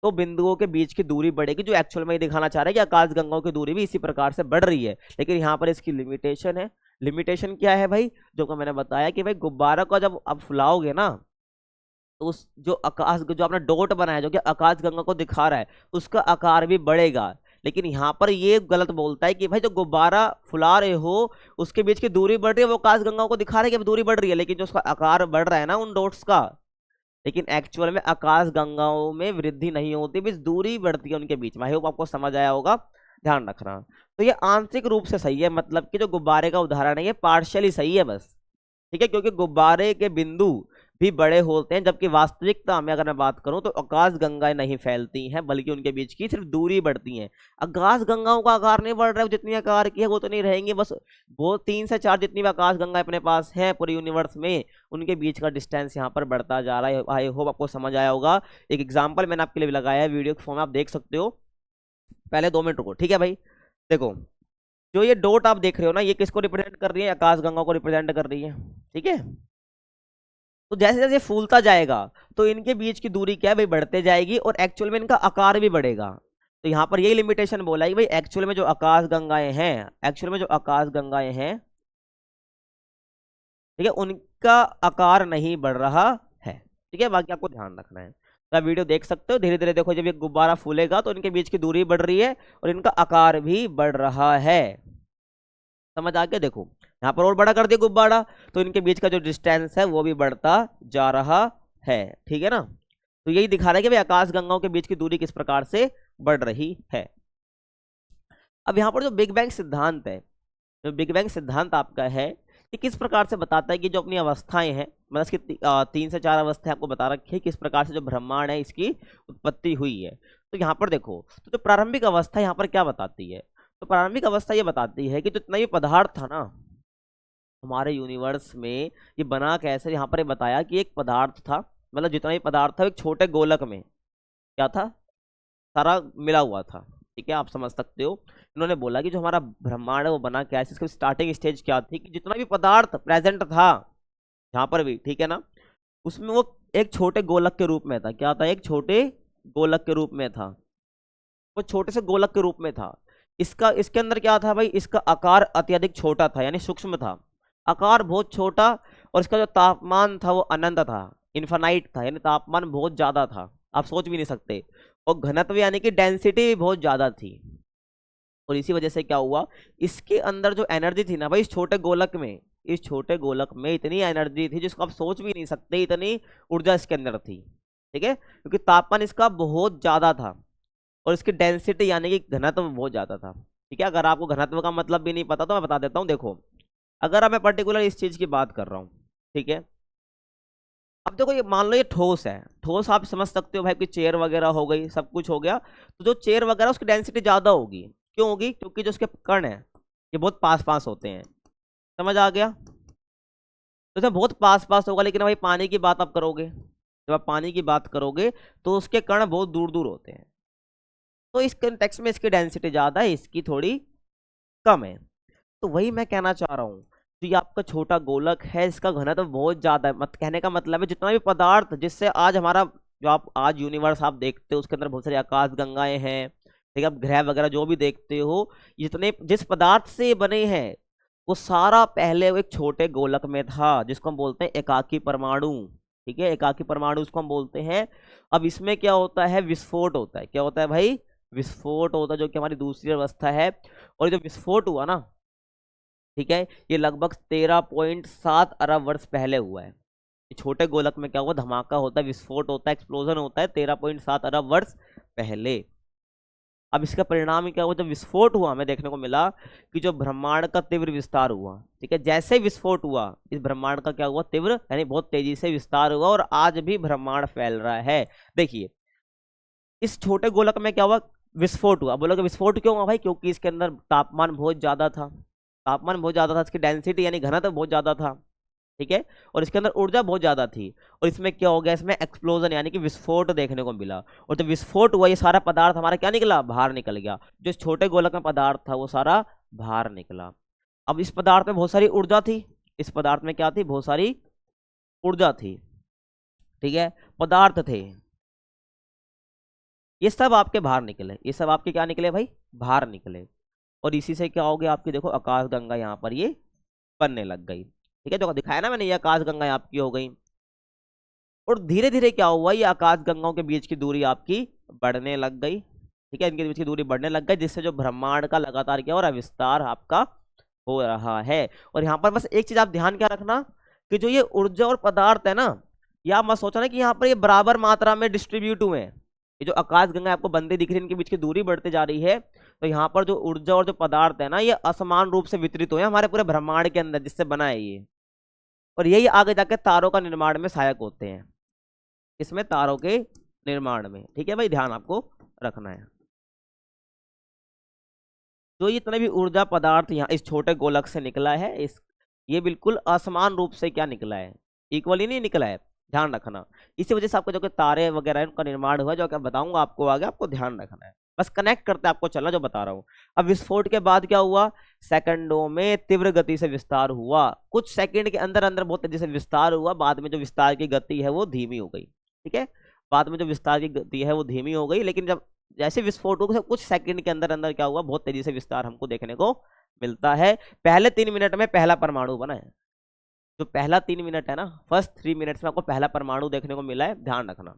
तो बिंदुओं के बीच की दूरी बढ़ेगी, जो एक्चुअल में ये दिखाना चाह रहा है कि आकाशगंगाओं की दूरी भी इसी प्रकार से बढ़ रही है। लेकिन यहाँ पर इसकी लिमिटेशन है। लिमिटेशन क्या है भाई? जो कि मैंने बताया कि भाई गुब्बारा को जब आप फुलाओगे ना, तो उस जो आपने डॉट बनाया जो कि आकाशगंगा को दिखा रहा है, उसका आकार भी बढ़ेगा। लेकिन यहाँ पर ये गलत बोलता है कि भाई जो गुब्बारा फुला रहे हो उसके बीच की दूरी बढ़ रही है, वो आकाशगंगा को दिखा रहा है कि दूरी बढ़ रही है, लेकिन जो उसका आकार बढ़ रहा है ना उन डॉट्स का, लेकिन एक्चुअल में आकाशगंगाओं में वृद्धि नहीं होती, बस दूरी बढ़ती है उनके बीच में। आई होप आपको समझ आया होगा, ध्यान रखना। तो ये आंशिक रूप से सही है, मतलब कि जो गुब्बारे का उदाहरण है ये पार्शियली सही है बस, ठीक है, क्योंकि गुब्बारे के बिंदु भी बड़े होते हैं, जबकि वास्तविकता में अगर मैं बात करूं तो आकाशगंगाएं नहीं फैलती हैं, बल्कि उनके बीच की सिर्फ दूरी बढ़ती है। आकाशगंगाओं का आकार नहीं बढ़ रहा है, जितनी आकार की है वो तो नहीं रहेंगी, बस वो 3 से 4 जितनी भी आकाशगंगाएं अपने पास हैं पूरे यूनिवर्स में, उनके बीच का डिस्टेंस यहाँ पर बढ़ता जा रहा है। आई होप आपको समझ आया होगा। एक एग्जाम्पल मैंने आपके लिए लगाया है, वीडियो के फॉर्म में आप देख सकते हो। पहले 2 मिनट रुको, ठीक है भाई। देखो, जो ये डॉट आप देख रहे हो ना, ये किसको रिप्रेजेंट कर रही है? आकाशगंगा को रिप्रेजेंट कर रही है, ठीक है। तो जैसे जैसे फूलता जाएगा तो इनके बीच की दूरी क्या है भाई? बढ़ते जाएगी, और एक्चुअल में इनका आकार भी बढ़ेगा। तो यहाँ पर यही लिमिटेशन बोला है भाई एक्चुअल में जो आकाशगंगाएं हैं, एक्चुअल में जो आकाशगंगाएं हैं, ठीक है, उनका आकार नहीं बढ़ रहा है, ठीक है। बाकी आपको ध्यान रखना है। तो आप वीडियो देख सकते हो, धीरे धीरे देखो, जब ये गुब्बारा फूलेगा तो इनके बीच की दूरी बढ़ रही है और इनका आकार भी बढ़ रहा है। समझ आ गया? देखो यहाँ पर और बड़ा कर दिया गुब्बारा, तो इनके बीच का जो डिस्टेंस है वो भी बढ़ता जा रहा है, ठीक है ना। तो यही दिखा रहा है कि भाई आकाशगंगाओं के बीच की दूरी किस प्रकार से बढ़ रही है। अब यहाँ पर जो बिग बैंग सिद्धांत है, जो बिग बैंग सिद्धांत आपका है, ये किस प्रकार से बताता है कि जो अपनी अवस्थाएं हैं, मतलब इसकी 3 से 4 अवस्थाएं आपको बता रखी है, किस प्रकार से जो ब्रह्मांड है इसकी उत्पत्ति हुई है। तो यहाँ पर देखो, तो जो प्रारंभिक अवस्था यहाँ पर क्या बताती है? तो प्रारंभिक अवस्था ये बताती है कि जो इतना ये पदार्थ था ना हमारे यूनिवर्स में, ये बना कैसे। यहाँ पर ये बताया कि एक पदार्थ था, मतलब जितना भी पदार्थ था एक छोटे गोलक में क्या था, सारा मिला हुआ था, ठीक है, आप समझ सकते हो। इन्होंने बोला कि जो हमारा ब्रह्मांड है वो बना क्या है, इसकी स्टार्टिंग स्टेज क्या थी, कि जितना भी पदार्थ प्रेजेंट था जहाँ पर भी, ठीक है ना, उसमें वो एक छोटे गोलक के रूप में था। क्या था? एक छोटे गोलक के रूप में था, वो छोटे से गोलक के रूप में था। इसके अंदर क्या था भाई? इसका आकार अत्यधिक छोटा था, यानी सूक्ष्म था, आकार बहुत छोटा, और इसका जो तापमान था वो अनंत था, इन्फानाइट था, यानी तापमान बहुत ज्यादा था, आप सोच भी नहीं सकते। और घनत्व यानी कि डेंसिटी भी बहुत ज्यादा थी। और इसी वजह से क्या हुआ, इसके अंदर जो एनर्जी थी ना भाई, इस छोटे गोलक में, इस छोटे गोलक में इतनी एनर्जी थी जिसको आप सोच भी नहीं सकते, इतनी ऊर्जा इसके अंदर थी, ठीक है, क्योंकि तापमान इसका बहुत ज्यादा था और इसकी डेंसिटी यानी कि घनत्व बहुत ज्यादा था, ठीक है। अगर आपको घनत्व का मतलब भी नहीं पता तो मैं बता देता हूँ। देखो, अगर मैं पर्टिकुलर इस चीज की बात कर रहा हूँ, ठीक है, अब देखो ये मान लो ये ठोस है, ठोस आप समझ सकते हो भाई, कि चेयर वगैरह हो गई, सब कुछ हो गया, तो जो चेयर वगैरह उसकी डेंसिटी ज्यादा होगी। क्यों होगी? क्योंकि जो उसके कण है ये बहुत पास पास होते हैं। समझ आ गया? तो इसमें बहुत पास पास होगा, लेकिन भाई पानी की बात आप करोगे, जब आप पानी की बात करोगे तो उसके कण बहुत दूर दूर होते हैं। तो इस कंटेक्स्ट में इसकी डेंसिटी ज्यादा है, इसकी थोड़ी कम है। तो वही मैं कहना चाह रहा हूँ, तो ये आपका छोटा गोलक है, इसका घनत्व बहुत ज्यादा है। मत कहने का मतलब है जितना भी पदार्थ जिससे आज हमारा जो आप आज यूनिवर्स आप देखते हो उसके अंदर बहुत सारी आकाश गंगाएं हैं, ठीक है, आप ग्रह वगैरह जो भी देखते हो, जितने जिस पदार्थ से बने हैं वो सारा पहले वो एक छोटे गोलक में था, जिसको हम बोलते हैं एकाकी परमाणु, ठीक है, एकाकी परमाणु उसको हम बोलते हैं। अब इसमें क्या होता है? विस्फोट होता है। क्या होता है भाई? विस्फोट होता है, जो कि हमारी दूसरी अवस्था है। और जो विस्फोट हुआ ना, ठीक है, ये लगभग 13.7 अरब वर्ष पहले हुआ है। छोटे गोलक में क्या हुआ? धमाका होता है, विस्फोट होता है, एक्सप्लोजन होता है 13.7 अरब वर्ष पहले। अब इसका परिणाम क्या हुआ, जब विस्फोट हुआ हमें देखने को मिला कि जो ब्रह्मांड का तीव्र विस्तार हुआ, ठीक है, जैसे ही विस्फोट हुआ इस ब्रह्मांड का क्या हुआ, तीव्र यानी बहुत तेजी से विस्तार हुआ और आज भी ब्रह्मांड फैल रहा है। देखिए इस छोटे गोलक में क्या हुआ, विस्फोट हुआ। बोलोगे विस्फोट क्यों हुआ भाई, क्योंकि इसके अंदर तापमान बहुत ज्यादा था, तापमान बहुत ज्यादा था, इसकी डेंसिटी यानी घनत्व बहुत ज्यादा था, ठीक है, और इसके अंदर ऊर्जा बहुत ज्यादा थी, और इसमें क्या हो गया, इसमें एक्सप्लोजन यानी कि विस्फोट देखने को मिला, और जब विस्फोट हुआ ये सारा पदार्थ हमारा क्या निकला, बाहर निकल गया। जो छोटे गोलक में पदार्थ था वो सारा बाहर निकला। अब इस पदार्थ में बहुत सारी ऊर्जा थी, इस पदार्थ में क्या थी, बहुत सारी ऊर्जा थी, ठीक है, पदार्थ थे, ये सब आपके बाहर निकले, ये सब आपके क्या निकले भाई, बाहर निकले। और इसी से क्या हो गया आपकी, देखो आकाश गंगा यहाँ पर ये बनने लग गई, ठीक है, जो दिखाया ना मैंने, ये आकाश गंगा आपकी हो गई। और धीरे धीरे क्या हुआ, ये आकाश गंगाओं के बीच की दूरी आपकी बढ़ने लग गई, ठीक है, इनके बीच की दूरी बढ़ने लग गई, जिससे जो ब्रह्मांड का लगातार क्या हो रहा है, विस्तार आपका हो रहा है। और यहाँ पर बस एक चीज आप ध्यान क्या रखना कि जो ये ऊर्जा और पदार्थ है ना, ये आप मत सोचना कि यहाँ पर ये बराबर मात्रा में डिस्ट्रीब्यूट हुए हैं। ये जो आकाश गंगा आपको बनते दिख रही है, इनके बीच की दूरी बढ़ती जा रही है, तो यहाँ पर जो ऊर्जा और जो पदार्थ है ना, ये असमान रूप से वितरित हुए हमारे पूरे ब्रह्मांड के अंदर, जिससे बना है ये। और यही आगे जाके तारों का निर्माण में सहायक होते हैं, इसमें तारों के निर्माण में, ठीक है भाई, ध्यान आपको रखना है। जो इतने भी ऊर्जा पदार्थ यहाँ इस छोटे गोलक से निकला है, इस ये बिल्कुल असमान रूप से क्या निकला है, इक्वली नहीं निकला है, ध्यान रखना। इसी वजह से आपको जो कि तारे वगैरह उनका निर्माण हुआ, जो कि बताऊंगा आपको आगे, आपको ध्यान रखना है, बस कनेक्ट करते आपको चलना जो बता रहा हूँ। अब विस्फोट के बाद क्या हुआ, सेकंडों में तीव्र गति से विस्तार हुआ, कुछ सेकंड के अंदर अंदर बहुत तेजी से विस्तार हुआ, बाद में जो विस्तार की गति है वो धीमी हो गई, ठीक है, बाद में जो विस्तार की गति है वो धीमी हो गई, लेकिन जब जैसे विस्फोट हो कुछ सेकंड के अंदर अंदर क्या हुआ, बहुत तेजी से विस्तार हमको देखने को मिलता है। पहले 3 मिनट में पहला परमाणु बना है, जो पहला 3 मिनट है ना, फर्स्ट 3 मिनट्स में आपको पहला परमाणु देखने को मिला है, ध्यान रखना।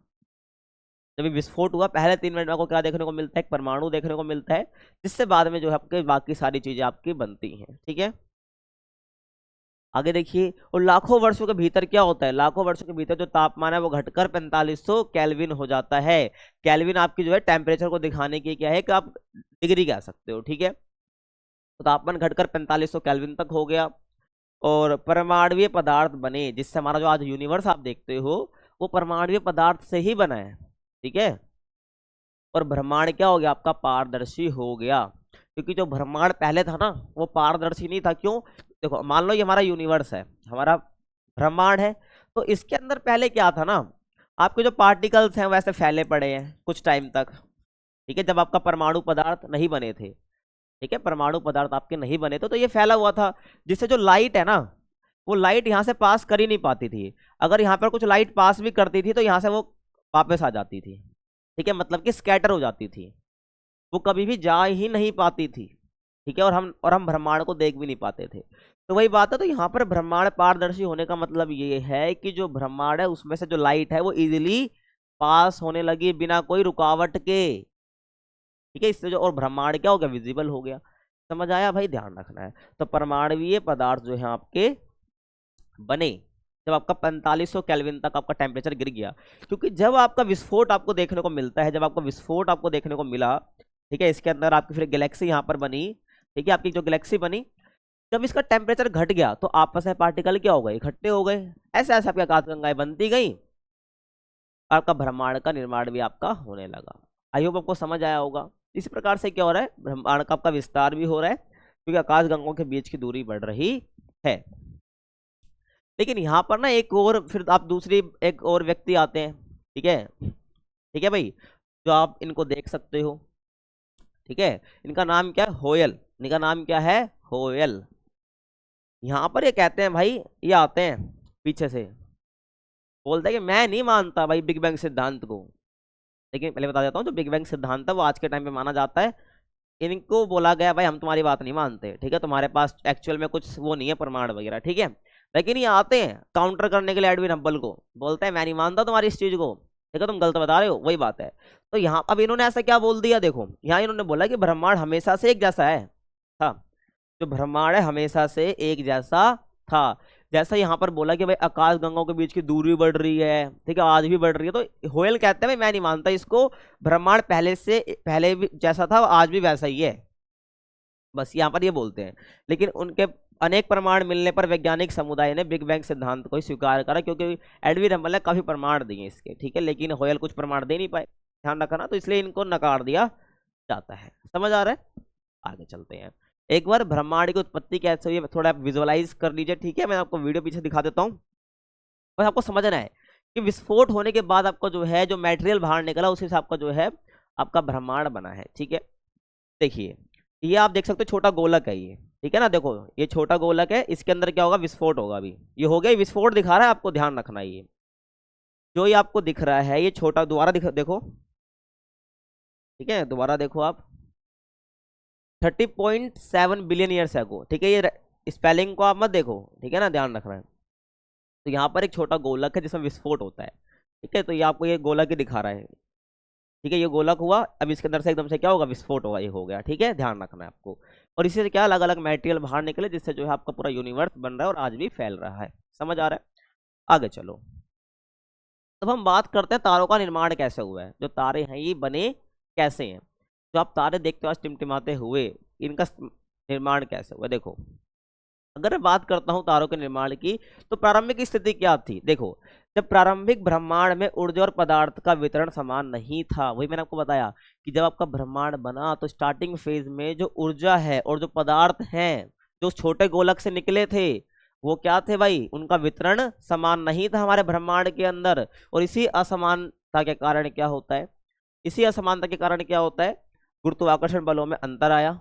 जब विस्फोट हुआ पहले 3 मिनट में आपको क्या देखने को मिलता है, एक परमाणु देखने को मिलता है, जिससे बाद में जो है आपके बाकी सारी चीजें आपकी बनती हैं, ठीक है। आगे देखिए, और लाखों वर्षों के भीतर क्या होता है, लाखों वर्षों के भीतर जो तापमान है वो घटकर 4500 केल्विन हो जाता है। केल्विन आपकी जो है टेम्परेचर को दिखाने की क्या है कि आप डिग्री कह सकते हो, ठीक है, तो तापमान घटकर 4500 केल्विन तक हो गया, और परमाणुीय पदार्थ बने, जिससे हमारा जो आज यूनिवर्स आप देखते हो वो परमाणुीय पदार्थ से ही बना है, ठीक है। और ब्रह्मांड क्या हो गया आपका, पारदर्शी हो गया, क्योंकि जो ब्रह्मांड पहले था ना वो पारदर्शी नहीं था। क्यों, देखो मान लो ये हमारा यूनिवर्स है, हमारा ब्रह्मांड है, तो इसके अंदर पहले क्या था ना, आपके जो पार्टिकल्स हैं वैसे फैले पड़े हैं कुछ टाइम तक, ठीक है, जब आपका परमाणु पदार्थ नहीं बने थे, ठीक है, परमाणु पदार्थ आपके नहीं बने थे, तो ये फैला हुआ था, जिससे जो लाइट है ना वो लाइट यहाँ से पास कर ही नहीं पाती थी। अगर यहाँ पर कुछ लाइट पास भी करती थी तो यहाँ से वो वापस आ जाती थी, ठीक है, मतलब कि स्कैटर हो जाती थी, वो कभी भी जा ही नहीं पाती थी, ठीक है, और हम ब्रह्मांड को देख भी नहीं पाते थे। तो वही बात है, तो यहाँ पर ब्रह्मांड पारदर्शी होने का मतलब ये है कि जो ब्रह्मांड है उसमें से जो लाइट है वो इजीली पास होने लगी बिना कोई रुकावट के, ठीक है, इससे जो और ब्रह्मांड क्या हो गया, विजिबल हो गया। समझ आया भाई, ध्यान रखना है। तो परमाणुीय पदार्थ जो है आपके बने जब आपका 4500 केल्विन तक आपका टेम्परेचर गिर गया, क्योंकि जब आपका विस्फोट आपको देखने को मिलता है, जब आपका विस्फोट आपको देखने को मिला, ठीक है, इसके अंदर आपकी फिर गैलेक्सी यहाँ पर बनी, ठीक है, आपकी जो गैलेक्सी बनी, जब इसका टेम्परेचर घट गया तो आपस में पार्टिकल क्या हो गए, इकट्ठे हो गए, ऐसे ऐसे आपकी आकाशगंगाएं बनती गई, आपका ब्रह्मांड का निर्माण भी आपका होने लगा। आई होप आपको समझ आया होगा। इसी प्रकार से क्या हो रहा है, ब्रह्मांड का आपका विस्तार भी हो रहा है, क्योंकि आकाशगंगाओं के बीच की दूरी बढ़ रही है। लेकिन यहाँ पर ना एक और फिर आप दूसरी एक और व्यक्ति आते हैं, ठीक है, ठीक है भाई, जो आप इनको देख सकते हो, ठीक है, इनका नाम क्या है, होयल, इनका नाम क्या है, होयल। यहाँ पर ये कहते हैं भाई, ये आते हैं पीछे से, बोलते हैं कि मैं नहीं मानता भाई बिग बैंग सिद्धांत को। लेकिन पहले बता देता हूँ, जो बिग बैंग सिद्धांत है वो आज के टाइम पे माना जाता है, इनको बोला गया भाई हम तुम्हारी बात नहीं मानते, ठीक है, तुम्हारे पास एक्चुअल में कुछ वो नहीं है प्रमाण वगैरह, ठीक है। लेकिन ये आते हैं काउंटर करने के लिए एडविन हब्बल को, बोलते हैं मैं नहीं मानता तुम्हारी इस चीज को, ठीक है, तुम गलत बता रहे हो, वही बात है। तो यहाँ अब इन्होंने ऐसा क्या बोल दिया, देखो यहाँ इन्होंने बोला कि ब्रह्मांड हमेशा से एक जैसा है, था, जो ब्रह्मांड है हमेशा से एक जैसा था, जैसा यहाँ पर बोला कि भाई आकाश गंगाओं के बीच की दूरी बढ़ रही है, ठीक है, आज भी बढ़ रही है, तो होयल कहते हैं भाई मैं नहीं मानता इसको, ब्रह्मांड पहले भी जैसा था आज भी वैसा ही है, बस यहाँ पर ये बोलते हैं। लेकिन उनके अनेक प्रमाण मिलने पर वैज्ञानिक समुदाय ने बिग बैंग सिद्धांत को ही स्वीकार करा, क्योंकि एडविन हबल ने काफी प्रमाण दिए इसके, ठीक है, लेकिन होयल कुछ प्रमाण दे नहीं पाए, ध्यान रखना, तो इसलिए इनको नकार दिया जाता है। समझ आ रहा है? आगे चलते हैं। एक बार ब्रह्मांड की उत्पत्ति कैसे हुई है थोड़ा आप विजुअलाइज कर लीजिए, ठीक है, मैं आपको वीडियो पीछे दिखा देता हूँ। बस आपको समझना है कि विस्फोट होने के बाद आपको जो है जो मटेरियल बाहर निकला उसी से आपका जो है आपका ब्रह्मांड बना है, ठीक है। देखिए ये आप देख सकते हो छोटा गोलक है ये, ठीक है ना, देखो ये छोटा गोलक है, इसके अंदर क्या होगा, विस्फोट होगा। अभी ये हो गया, विस्फोट दिखा रहा है आपको, ध्यान रखना। ये जो ये आपको दिख रहा है ये छोटा, दोबारा देखो, ठीक है, दोबारा देखो आप, 30.7 बिलियन ईयर्स एगो, ठीक है, ये स्पेलिंग को आप मत देखो, ठीक है ना, ध्यान रखना है। तो यहाँ पर एक छोटा गोलक है जिसमें विस्फोट होता है, ठीक है, तो ये आपको ये गोलक ही दिखा रहा है, ठीक है, ये गोलक हुआ, अब इसके अंदर से एकदम से क्या होगा, विस्फोट होगा, ये हो गया, ठीक है, ध्यान रखना है आपको। और इसी से क्या अलग अलग मटेरियल बाहर निकले जिससे जो है आपका पूरा यूनिवर्स बन रहा है और आज भी फैल रहा है। समझ आ रहा है? आगे चलो, तब हम बात करते हैं तारों का निर्माण कैसे हुआ है। जो तारे हैं ये बने कैसे हैं, जो आप तारे देखते हो आज टिमटिमाते हुए, इनका निर्माण कैसे हुआ। देखो अगर मैं बात करता हूं तारों के निर्माण की, तो प्रारंभिक स्थिति क्या थी। देखो जब प्रारंभिक ब्रह्मांड में ऊर्जा और पदार्थ का वितरण समान नहीं था, वही मैंने आपको बताया कि जब आपका ब्रह्मांड बना तो स्टार्टिंग फेज में जो ऊर्जा है और जो पदार्थ हैं जो छोटे गोलक से निकले थे वो क्या थे भाई, उनका वितरण समान नहीं था हमारे ब्रह्मांड के अंदर। और इसी असमानता के कारण क्या होता है, इसी असमानता के कारण क्या होता है, गुरुत्वाकर्षण बलों में अंतर आया,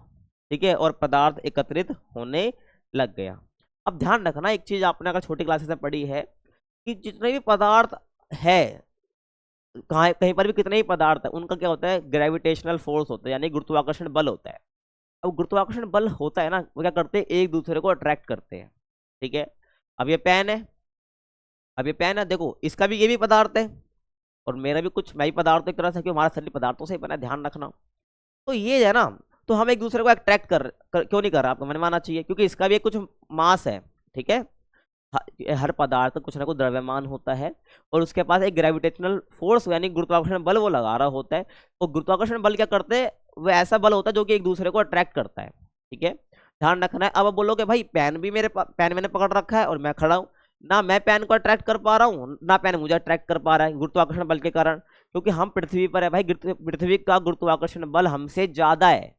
ठीक है, और पदार्थ एकत्रित होने लग गया। अब ध्यान रखना एक चीज आपने अगर छोटी क्लासेस में पढ़ी है कि जितने भी पदार्थ है, कहीं कहीं पर भी कितने ही पदार्थ है, उनका क्या होता है, ग्रेविटेशनल फोर्स होता है, यानी गुरुत्वाकर्षण बल होता है। अब गुरुत्वाकर्षण बल होता है ना, वो क्या करते हैं, एक दूसरे को अट्रैक्ट करते हैं, ठीक है। अब ये पेन है, अब ये पेन है, देखो इसका भी, ये भी पदार्थ है और मेरा भी कुछ, मैं भी पदार्थ एक तरह से, क्योंकि हमारा शरीर पदार्थों से ही बना है, ध्यान रखना। तो ये है ना, तो हम एक दूसरे को अट्रैक्ट क्यों नहीं कर रहा, आपको मैंने मानना चाहिए, क्योंकि इसका भी एक कुछ मास है, ठीक है। हर पदार्थ का कुछ ना कुछ द्रव्यमान होता है और उसके पास एक ग्रेविटेशनल फोर्स यानी गुरुत्वाकर्षण बल वो लगा रहा होता है। और गुरुत्वाकर्षण बल क्या करते हैं, वो ऐसा बल होता है जो कि एक दूसरे को अट्रैक्ट करता है, ठीक है, ध्यान रखना है। अब बोलोगे भाई पेन भी पेन मैंने पकड़ रखा है और मैं खड़ा हूँ ना, मैं पेन को अट्रैक्ट कर पा रहा हूँ ना पेन मुझे अट्रैक्ट कर पा रहा है गुरुत्वाकर्षण बल के कारण, क्योंकि हम पृथ्वी पर है भाई, पृथ्वी का गुरुत्वाकर्षण बल हमसे ज्यादा है,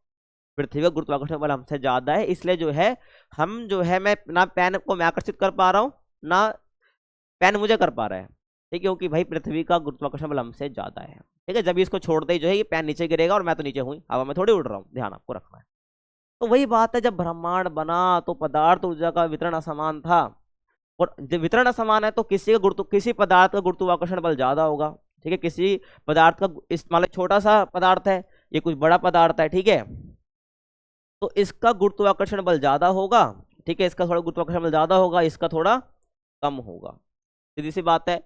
पृथ्वी का गुरुत्वाकर्षण बल हमसे ज्यादा है, इसलिए जो है हम जो है, मैं ना पेन को मैं आकर्षित कर पा रहा हूँ ना पेन मुझे कर पा रहा है, ठीक है, क्योंकि भाई पृथ्वी का गुरुत्वाकर्षण बल हमसे ज्यादा है, ठीक है। जब इसको छोड़ते ही जो है ये पेन नीचे गिरेगा और मैं तो नीचे हुई, हवा में थोड़ी उड़ रहा हूँ, ध्यान आपको रखना है। तो वही बात है, जब ब्रह्मांड बना तो पदार्थ ऊर्जा का वितरण असमान था, और जब वितरण असमान है तो किसी पदार्थ का गुरुत्वाकर्षण बल ज्यादा होगा, ठीक है, किसी पदार्थ का, इस मान लो छोटा सा पदार्थ है, ये कुछ बड़ा पदार्थ है, ठीक है, तो इसका गुरुत्वाकर्षण बल ज्यादा होगा, ठीक है, इसका थोड़ा गुरुत्वाकर्षण बल ज्यादा होगा, इसका थोड़ा कम होगा, सीधी सी बात है।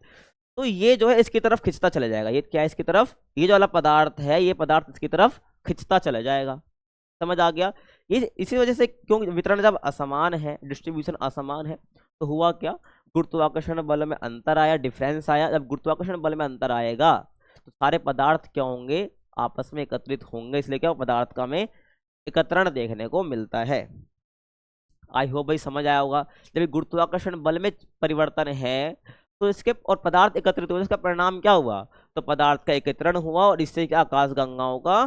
तो ये जो है इसकी तरफ खिंचता चला जाएगा, ये क्या है, इसकी तरफ, ये जो वाला पदार्थ है ये पदार्थ इसकी तरफ खिंचता चला जाएगा। समझ आ गया? ये इसी वजह से, क्यों वितरण जब असमान है, डिस्ट्रीब्यूशन असमान है, तो हुआ क्या, गुरुत्वाकर्षण बल में अंतर आया, डिफरेंस आया। जब गुरुत्वाकर्षण बल में अंतर आएगा तो सारे पदार्थ क्या होंगे, आपस में एकत्रित होंगे, इसलिए क्या पदार्थ का में एकत्रण देखने को मिलता है। आई होप भाई समझ आया होगा। जब गुरुत्वाकर्षण बल में परिवर्तन है तो इसके और पदार्थ एकत्रित हुए, इसका परिणाम क्या हुआ, तो पदार्थ का एकत्रण हुआ और इससे क्या आकाश गंगाओं का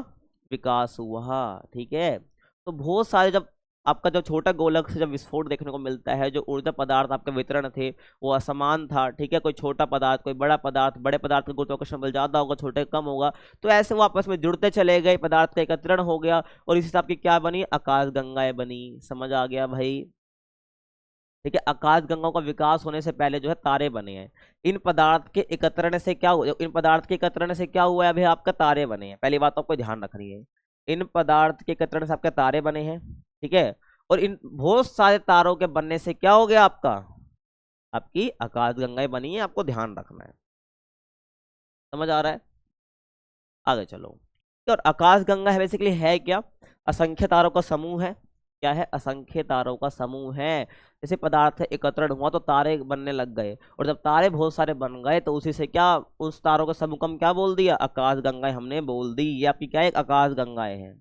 विकास हुआ, ठीक है। तो बहुत सारे, जब आपका जो छोटा गोलक से जब विस्फोट देखने को मिलता है, जो ऊर्जा पदार्थ आपके वितरण थे वो असमान था, ठीक है, कोई छोटा पदार्थ कोई बड़ा पदार्थ, बड़े पदार्थ का गुरुत्वाकर्षण बल ज्यादा होगा, छोटे कम होगा, तो ऐसे वो आपस में जुड़ते चले गए, पदार्थ का एकत्रण हो गया और इस हिसाब की क्या बनी, आकाश गंगाएं बनी। समझ आ गया भाई? ठीक है, आकाश गंगाओं का विकास होने से पहले जो है तारे बने हैं। इन पदार्थ के एकत्रण से क्या हुआ, इन पदार्थ के एकत्रण से क्या हुआ है, अभी आपका तारे बने हैं। पहली बात आपको ध्यान रखनी है, इन पदार्थ के एकत्रण से आपके तारे बने हैं, ठीक है। और इन बहुत सारे तारों के बनने से क्या हो गया, आपका आपकी आकाश गंगाएं बनी है, आपको ध्यान रखना है। समझ आ रहा है? आगे चलो। और आकाश गंगा है बेसिकली है क्या, असंख्य तारों का समूह है, क्या है, असंख्य तारों का समूह है। जैसे पदार्थ एकत्रण हुआ तो तारे बनने लग गए, और जब तारे बहुत सारे बन गए तो उसी से क्या, उस तारों का समूह को हम क्या बोल दिया, आकाश गंगाएं हमने बोल दी। ये आपकी क्या है, एक आकाश गंगाएं है।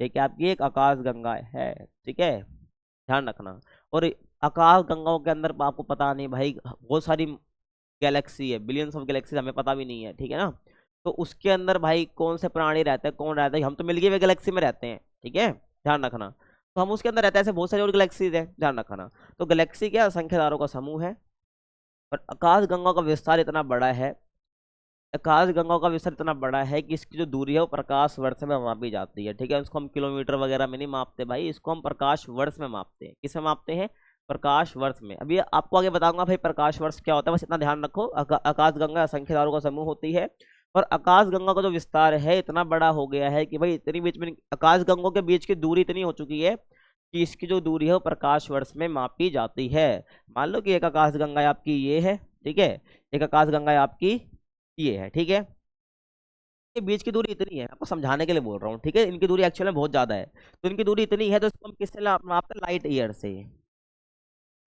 ये क्या आपकी एक आकाश गंगा है, ठीक है, ध्यान रखना। और आकाश गंगाओं के अंदर आपको पता नहीं भाई, बहुत सारी गैलेक्सी है, बिलियंस ऑफ गैलेक्सी, हमें पता भी नहीं है, ठीक है ना। तो उसके अंदर भाई कौन से प्राणी रहते हैं, कौन रहता है, हम तो मिल्की वे गैलेक्सी में रहते हैं, ठीक है, ध्यान रखना। तो हम उसके अंदर रहते हैं, ऐसे बहुत सारी और गैलेक्सीज है, ध्यान रखना। तो गैलेक्सी क्या, असंख्य तारों का समूह है। और आकाश गंगा का विस्तार इतना बड़ा है, आकाश गंगा का विस्तार इतना बड़ा है कि इसकी जो दूरी है वो प्रकाश वर्ष में मापी जाती है, ठीक है। उसको हम किलोमीटर वगैरह में नहीं मापते भाई, इसको हम प्रकाश वर्ष में मापते हैं। किसमें मापते हैं, प्रकाश वर्ष में। अभी आपको आगे बताऊंगा भाई प्रकाश वर्ष क्या होता है, बस इतना ध्यान रखो। आकाश गंगा असंख्य तारों का समूह होती है, और आकाश गंगा का जो विस्तार है इतना बड़ा हो गया है कि भाई इतनी बीच में आकाश गंगों के बीच की दूरी इतनी हो चुकी है कि इसकी जो दूरी है वो प्रकाश वर्ष में मापी जाती है। मान लो कि एक आकाश गंगा आपकी ये है, ठीक है, एक आकाश गंगा आपकी ये है, ठीक है। के बीच की दूरी इतनी है, आपको समझाने के लिए बोल रहा हूँ, ठीक है। इनकी दूरी एक्चुअली में बहुत ज्यादा है, तो इनकी दूरी इतनी है तो इसको हम किससे मापते हैं, लाइट ईयर से।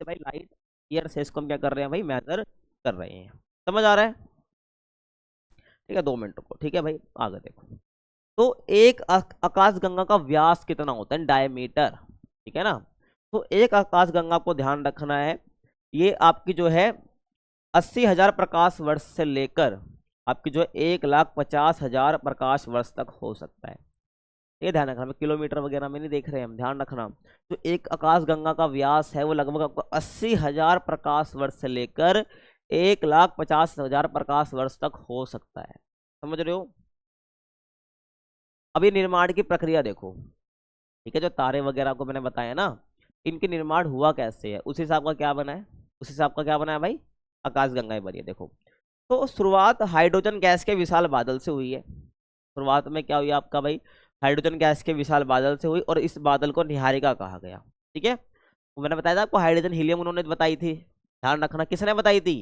तो भाई लाइट ईयर से इसको हम क्या कर रहे हैं भाई, मेजर कर रहे हैं। समझ आ रहा है, ठीक है, 2 मिनट को, ठीक है भाई, आगे देखो। तो एक आकाश गंगा का व्यास कितना होता है, डायमीटर, ठीक है ना। तो एक आकाश गंगा को ध्यान रखना है, ये आपकी जो है 80,000 प्रकाश वर्ष से लेकर आपकी जो 1,50,000 प्रकाश वर्ष तक हो सकता है। ये ध्यान रखना, किलोमीटर वगैरह में नहीं देख रहे हैं हम, ध्यान रखना। तो एक आकाश गंगा का व्यास है वो लगभग आपको 80,000 प्रकाश वर्ष से लेकर 1,50,000 प्रकाश वर्ष तक हो सकता है। समझ रहे हो। अभी निर्माण की प्रक्रिया देखो, ठीक है, जो तारे वगैरह को मैंने बताया ना, इनके निर्माण हुआ कैसे है, उस हिसाब का क्या बना है, उस हिसाब का क्या बना है भाई, आकाश गंगाएं बनी है। देखो, तो शुरुआत हाइड्रोजन गैस के विशाल बादल से हुई है। शुरुआत में क्या हुई आपका भाई, हाइड्रोजन गैस के विशाल बादल से हुई, और इस बादल को निहारिका कहा गया, ठीक है। तो मैंने बताया था आपको, हाइड्रोजन हीलियम उन्होंने बताई थी, ध्यान रखना। किसने बताई थी,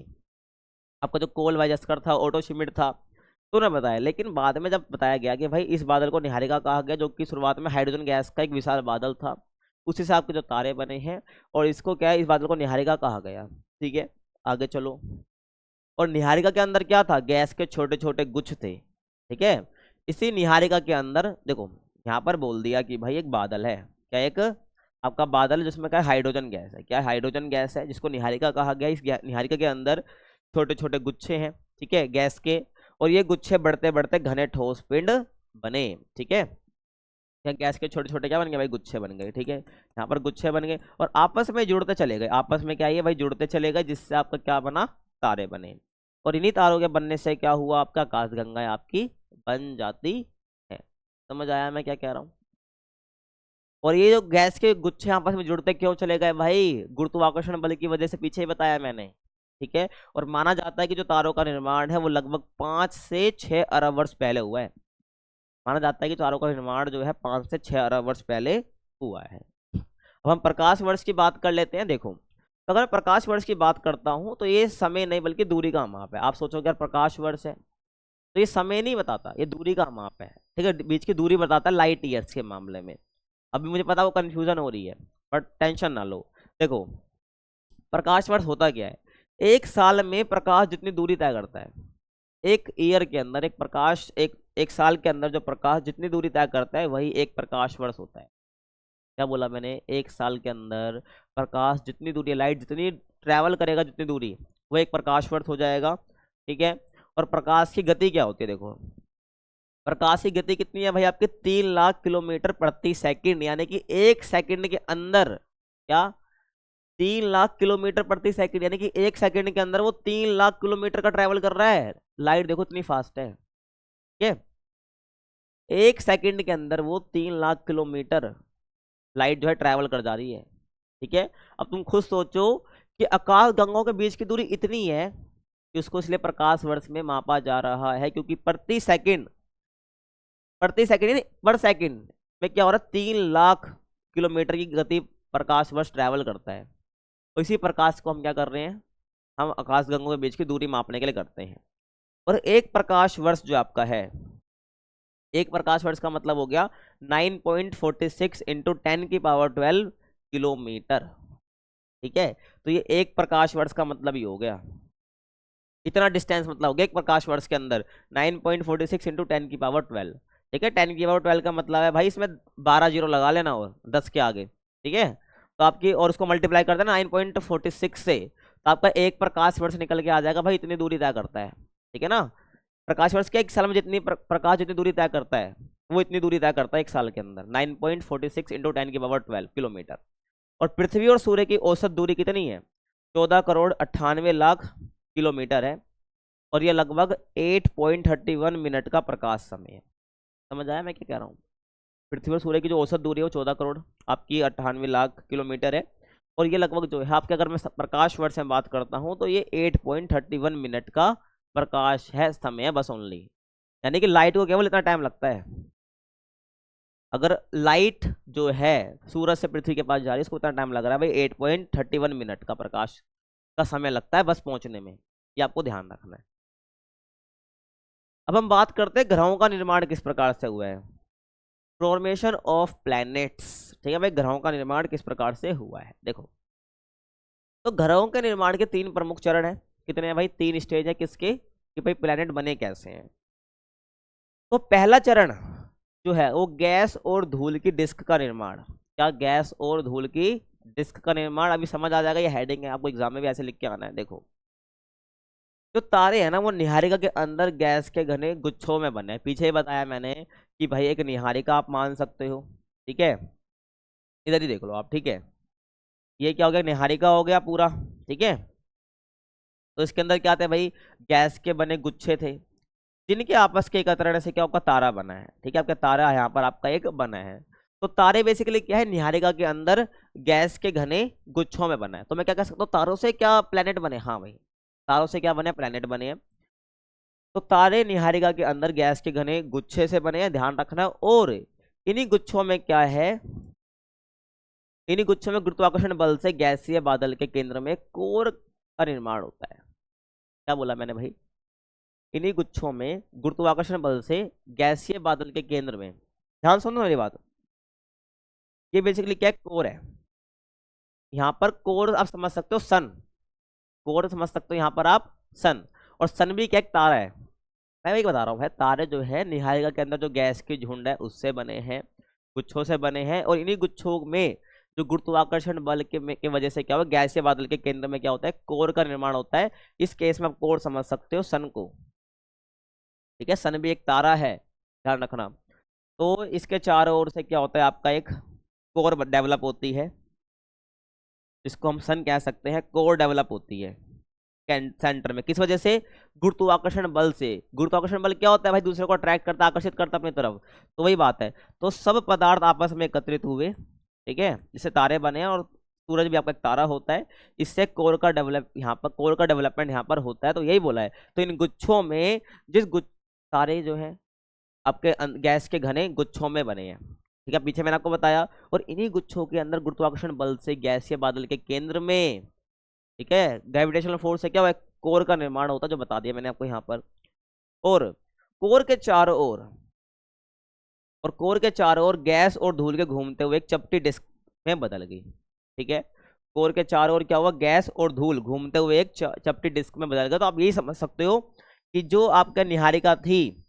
आपका जो कोल वाइजस्कर था, ओटो शिमिट था, तो उन्होंने बताया। लेकिन बाद में जब बताया गया कि भाई इस बादल को निहारिका कहा गया, जो कि शुरुआत में हाइड्रोजन गैस का एक विशाल बादल था, उस हिसाब के जो तारे बने हैं, और इसको क्या है, इस बादल को निहारिका कहा गया, ठीक है। आगे चलो, और निहारिका के अंदर क्या था, गैस के छोटे छोटे गुच्छ थे, ठीक है। इसी निहारिका के अंदर देखो, यहाँ पर बोल दिया कि भाई एक बादल है, क्या एक आपका बादल है जिसमें क्या है, हाइड्रोजन गैस है। क्या हाइड्रोजन गैस है, जिसको निहारिका कहा गया। इस निहारिका के अंदर छोटे छोटे गुच्छे हैं, ठीक है, गैस के, और ये गुच्छे बढ़ते बढ़ते घने ठोस पिंड बने, ठीक है। गैस के छोटे छोटे क्या बन गए भाई, गुच्छे बन गए, ठीक है। यहाँ पर गुच्छे बन गए और आपस में जुड़ते चले गए, आपस में क्या है भाई, जुड़ते चले गए, जिससे आपका क्या बना, तारे बने। और इन्हीं तारों के बनने से क्या हुआ, आपका आकाशगंगा आपकी बन जाती है। समझ आया मैं क्या कह रहा हूँ। और ये जो गैस के गुच्छे आपस में जुड़ते क्यों चले गए भाई, गुरुत्वाकर्षण बल की वजह से, पीछे ही बताया मैंने, ठीक है। और माना जाता है कि जो तारों का निर्माण है वो लगभग 5 से 6 अरब वर्ष पहले हुआ है। माना जाता है कि तारों का निर्माण जो है 5 से 6 अरब वर्ष पहले हुआ है। अब हम प्रकाश वर्ष की बात कर लेते हैं। देखो, तो अगर प्रकाश वर्ष की बात करता हूं तो ये समय नहीं बल्कि दूरी का माप है। आप सोचोगे यार प्रकाश वर्ष है तो ये समय नहीं बताता, ये दूरी का माप है, ठीक है, बीच की दूरी बताता है लाइट ईयर्स के मामले में। अभी मुझे पता वो कंफ्यूजन हो रही है, बट टेंशन ना लो। देखो, प्रकाश वर्ष होता क्या है, एक साल में प्रकाश जितनी दूरी तय करता है, एक ईयर के अंदर एक प्रकाश, एक साल के अंदर जो प्रकाश जितनी दूरी तय करता है वही एक प्रकाश वर्ष होता है। क्या बोला मैंने, एक साल के अंदर प्रकाश जितनी दूरी, लाइट जितनी ट्रैवल करेगा जितनी दूरी, वो एक प्रकाश वर्ष हो जाएगा, ठीक है। और प्रकाश की गति क्या होती है, देखो प्रकाश की गति कितनी है भाई आपके, 3 लाख किलोमीटर प्रति सेकंड, यानी कि 1 सेकंड के अंदर क्या, 3 लाख किलोमीटर प्रति सेकंड, यानी कि 1 सेकंड के अंदर वो 3 लाख किलोमीटर का ट्रैवल कर रहा है। लाइट देखो इतनी फास्ट है, ठीक है, 1 सेकंड के अंदर वो 3 लाख किलोमीटर लाइट जो है ट्रैवल कर जा रही है, ठीक है। अब तुम खुद सोचो कि आकाश गंगाओं के बीच की दूरी इतनी है कि उसको इसलिए प्रकाश वर्ष में मापा जा रहा है, क्योंकि प्रति सेकंड पर सेकंड में क्या हो रहा है, 3 लाख किलोमीटर की गति प्रकाश वर्ष ट्रैवल करता है। तो इसी प्रकाश को हम क्या कर रहे हैं, हम आकाश गंगों के बीच की दूरी मापने के लिए करते हैं। और एक प्रकाश वर्ष जो आपका है, 1 प्रकाश वर्ष का मतलब हो गया 9.46 इंटू 10⁻12 किलोमीटर। ठीक है, तो ये 1 प्रकाश वर्ष का मतलब ही हो गया, इतना डिस्टेंस मतलब हो गया 1 प्रकाश वर्ष के अंदर 9.46 इंटू 10⁻12। ठीक है, 10⁻12 का मतलब है भाई इसमें 12 जीरो लगा लेना और 10 के आगे। ठीक है, तो आपकी और उसको मल्टीप्लाई कर देना 9.46 से, तो आपका 1 प्रकाश वर्ष निकल के आ जाएगा भाई, इतनी दूरी तय करता है। ठीक है ना, प्रकाश वर्ष के 1 साल में जितनी प्रकाश जितनी दूरी तय करता है वो इतनी दूरी तय करता है 1 साल के अंदर, 9.46 इंटू 10⁻12 किलोमीटर। और पृथ्वी और सूर्य की औसत दूरी कितनी है? 14,98,00,000 किलोमीटर है, और ये लगभग 8.31 मिनट का प्रकाश समय है। समझ आया मैं क्या कह रहा हूँ? पृथ्वी और सूर्य की जो औसत दूरी है वो 14 करोड़ आपकी 98 लाख किलोमीटर है, और ये लगभग जो है आपके, अगर मैं प्रकाश वर्ष में बात करता हूँ तो ये 8.31 मिनट का प्रकाश है समय है बस ओनली, यानी कि लाइट को केवल इतना टाइम लगता है। अगर लाइट जो है सूरज से पृथ्वी के पास जा रही है इसको इतना टाइम लग रहा है भाई, 8.31 मिनट का प्रकाश का समय लगता है बस पहुंचने में, ये आपको ध्यान रखना है। अब हम बात करते हैं ग्रहों का निर्माण किस प्रकार से हुआ है, फॉर्मेशन ऑफ प्लैनेट्स। ठीक है भाई, ग्रहों का निर्माण किस प्रकार से हुआ है देखो, तो ग्रहों के निर्माण के 3 प्रमुख चरण है। कितने हैं भाई? 3 स्टेज है किसके, कि भाई प्लैनेट बने कैसे हैं। तो पहला चरण जो है वो गैस और धूल की डिस्क का निर्माण। क्या? गैस और धूल की डिस्क का निर्माण। अभी समझ आ जाएगा, ये हेडिंग है, आपको एग्जाम में भी ऐसे लिख के आना है। देखो, जो तारे हैं ना वो निहारिका के अंदर गैस के घने गुच्छों में बने हैं। पीछे ही बताया मैंने कि भाई एक निहारिका आप मान सकते हो। ठीक है, इधर ही देख लो आप। ठीक है, ये क्या हो गया? निहारिका हो गया पूरा। ठीक है, तो इसके अंदर क्या थे भाई? गैस के बने गुच्छे थे जिनके आपस के एकत्रण से क्या आपका तारा बना है। ठीक है, आपका तारा यहाँ पर आपका एक बना है। तो तारे बेसिकली क्या है? निहारिका के अंदर गैस के घने गुच्छों में बना है। तो मैं क्या कह सकता हूँ, तारों से क्या प्लेनेट बने? हाँ भाई, तारों से क्या बने? प्लेनेट बने हैं। तो तारे निहारिका के अंदर गैस के घने गुच्छे से बने हैं, ध्यान रखना। और इन्हीं गुच्छों में क्या है? इन्हीं गुच्छों में गुरुत्वाकर्षण बल से गैसीय बादल के केंद्र में कोर का निर्माण होता है। क्या बोला मैंने भाई? इन्हीं गुच्छों में गुरुत्वाकर्षण बल से गैसीय बादल के केंद्र में, ध्यान सुनो मेरी बात, ये बेसिकली क्या है? कोर है। यहाँ पर कोर आप समझ सकते हो सन, कोर समझ सकते हो यहाँ पर आप सन। और सन भी क्या? एक तारा है। मैं वही बता रहा हूँ भाई, तारे जो है निहारिका के अंदर जो गैस की झुंड है उससे बने हैं, गुच्छों से बने हैं। और इन्हीं गुच्छों में जो गुरुत्वाकर्षण बल के वजह से क्या हुआ? गैसीय बादल के केंद्र में क्या होता है? कोर का निर्माण होता है। इस केस में आप कोर समझ सकते हो सन को। ठीक है, सन भी एक तारा है, ध्यान रखना। तो इसके चारों ओर से क्या होता है? आपका एक कोर डेवलप होती है, जिसको हम सन कह सकते हैं। कोर डेवलप होती है सेंटर में, किस वजह से? गुरुत्वाकर्षण बल से। गुरुत्वाकर्षण बल क्या होता है भाई? दूसरे को अट्रैक्ट करता है, आकर्षित करता है अपनी तरफ। तो वही बात है। तो सब पदार्थ आपस में एकत्रित हुए, ठीक है, जिससे तारे बने हैं। और सूरज भी आपका एक तारा होता है। इससे कोर का डेवलप यहाँ पर, कोर का डेवलपमेंट यहाँ पर होता है। तो यही बोला है। तो इन गुच्छों में जिस तारे जो है आपके गैस के घने गुच्छों में बने हैं। ठीक है, पीछे मैंने आपको बताया। और इन्हीं गुच्छों के अंदर गुरुत्वाकर्षण बल से गैसीय बादल के केंद्र में, ठीक है, ग्रेविटेशनल फोर्स से क्या हुआ? कोर का निर्माण होता है, जो बता दिया मैंने आपको यहाँ पर। और कोर के चारों ओर, और कोर के चारों ओर गैस और धूल के घूमते हुए एक चपटी डिस्क में बदल गई। ठीक है, कोर के चारों ओर क्या हुआ? गैस और धूल घूमते हुए एक चपटी डिस्क में बदल गया। तो आप यही समझ सकते हो कि जो आपका निहारिका थी,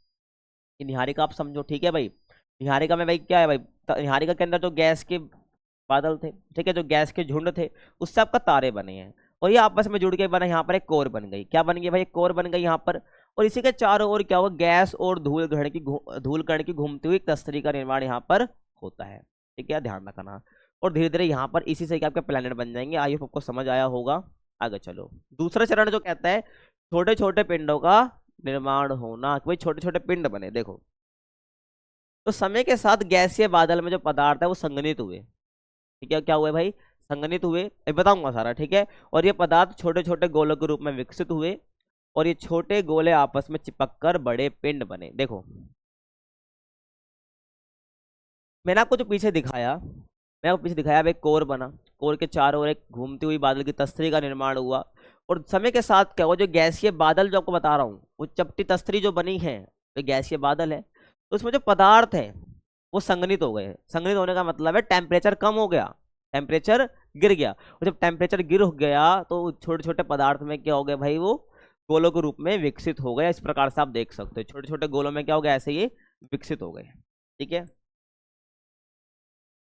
निहारिका आप समझो। ठीक है भाई, निहारिका में भाई क्या है भाई? निहारिका के अंदर जो गैस के बादल थे, ठीक है, जो गैस के झुंड थे, उससे आपका तारे बने हैं। और ये आपस में जुड़ के बना, यहाँ पर एक कोर बन गई। क्या बन गई भाई? एक कोर बन गई यहाँ पर। और इसी के चारों ओर क्या हुआ? गैस और धूल कण की घूमती हुई तस्तरी का निर्माण यहाँ पर होता है। ठीक है, ध्यान रखना। और धीरे धीरे यहाँ पर इसी से क्या आपके प्लेनेट बन जाएंगे। आई होप आपको समझ आया होगा। आगे चलो, दूसरा चरण जो कहता है छोटे छोटे पिंडों का निर्माण होना, कि भाई छोटे छोटे पिंड बने। देखो, तो समय के साथ गैसीय बादल में जो पदार्थ है वो संघनित हुए। ठीक है, क्या हुए भाई? संघनित हुए, बताऊंगा सारा। ठीक है, और ये पदार्थ छोटे छोटे गोलों के रूप में विकसित हुए, और ये छोटे गोले आपस में चिपककर बड़े पिंड बने। देखो, मैंने आपको जो पीछे दिखाया, मैं आपको पीछे दिखाया भाई, कोर बना, कोर के चारों ओर एक घूमती हुई बादल की तस्तरी का निर्माण हुआ। और समय के साथ क्या हुआ? जो गैसीय बादल जो आपको बता रहा हूँ, वो चपटी तस्तरी जो बनी है, वो गैसीय बादल है। तो उसमें जो पदार्थ है वो संघनित हो गए। संघनित होने का मतलब है टेम्परेचर कम हो गया, टेम्परेचर गिर गया। और जब टेम्परेचर गिर गया तो छोटे छोटे पदार्थ में क्या हो गया भाई, वो गोलों के रूप में विकसित हो गया। इस प्रकार से आप देख सकते हो छोटे छोटे गोलों में क्या हो गया, ऐसे ये विकसित हो गए। ठीक है,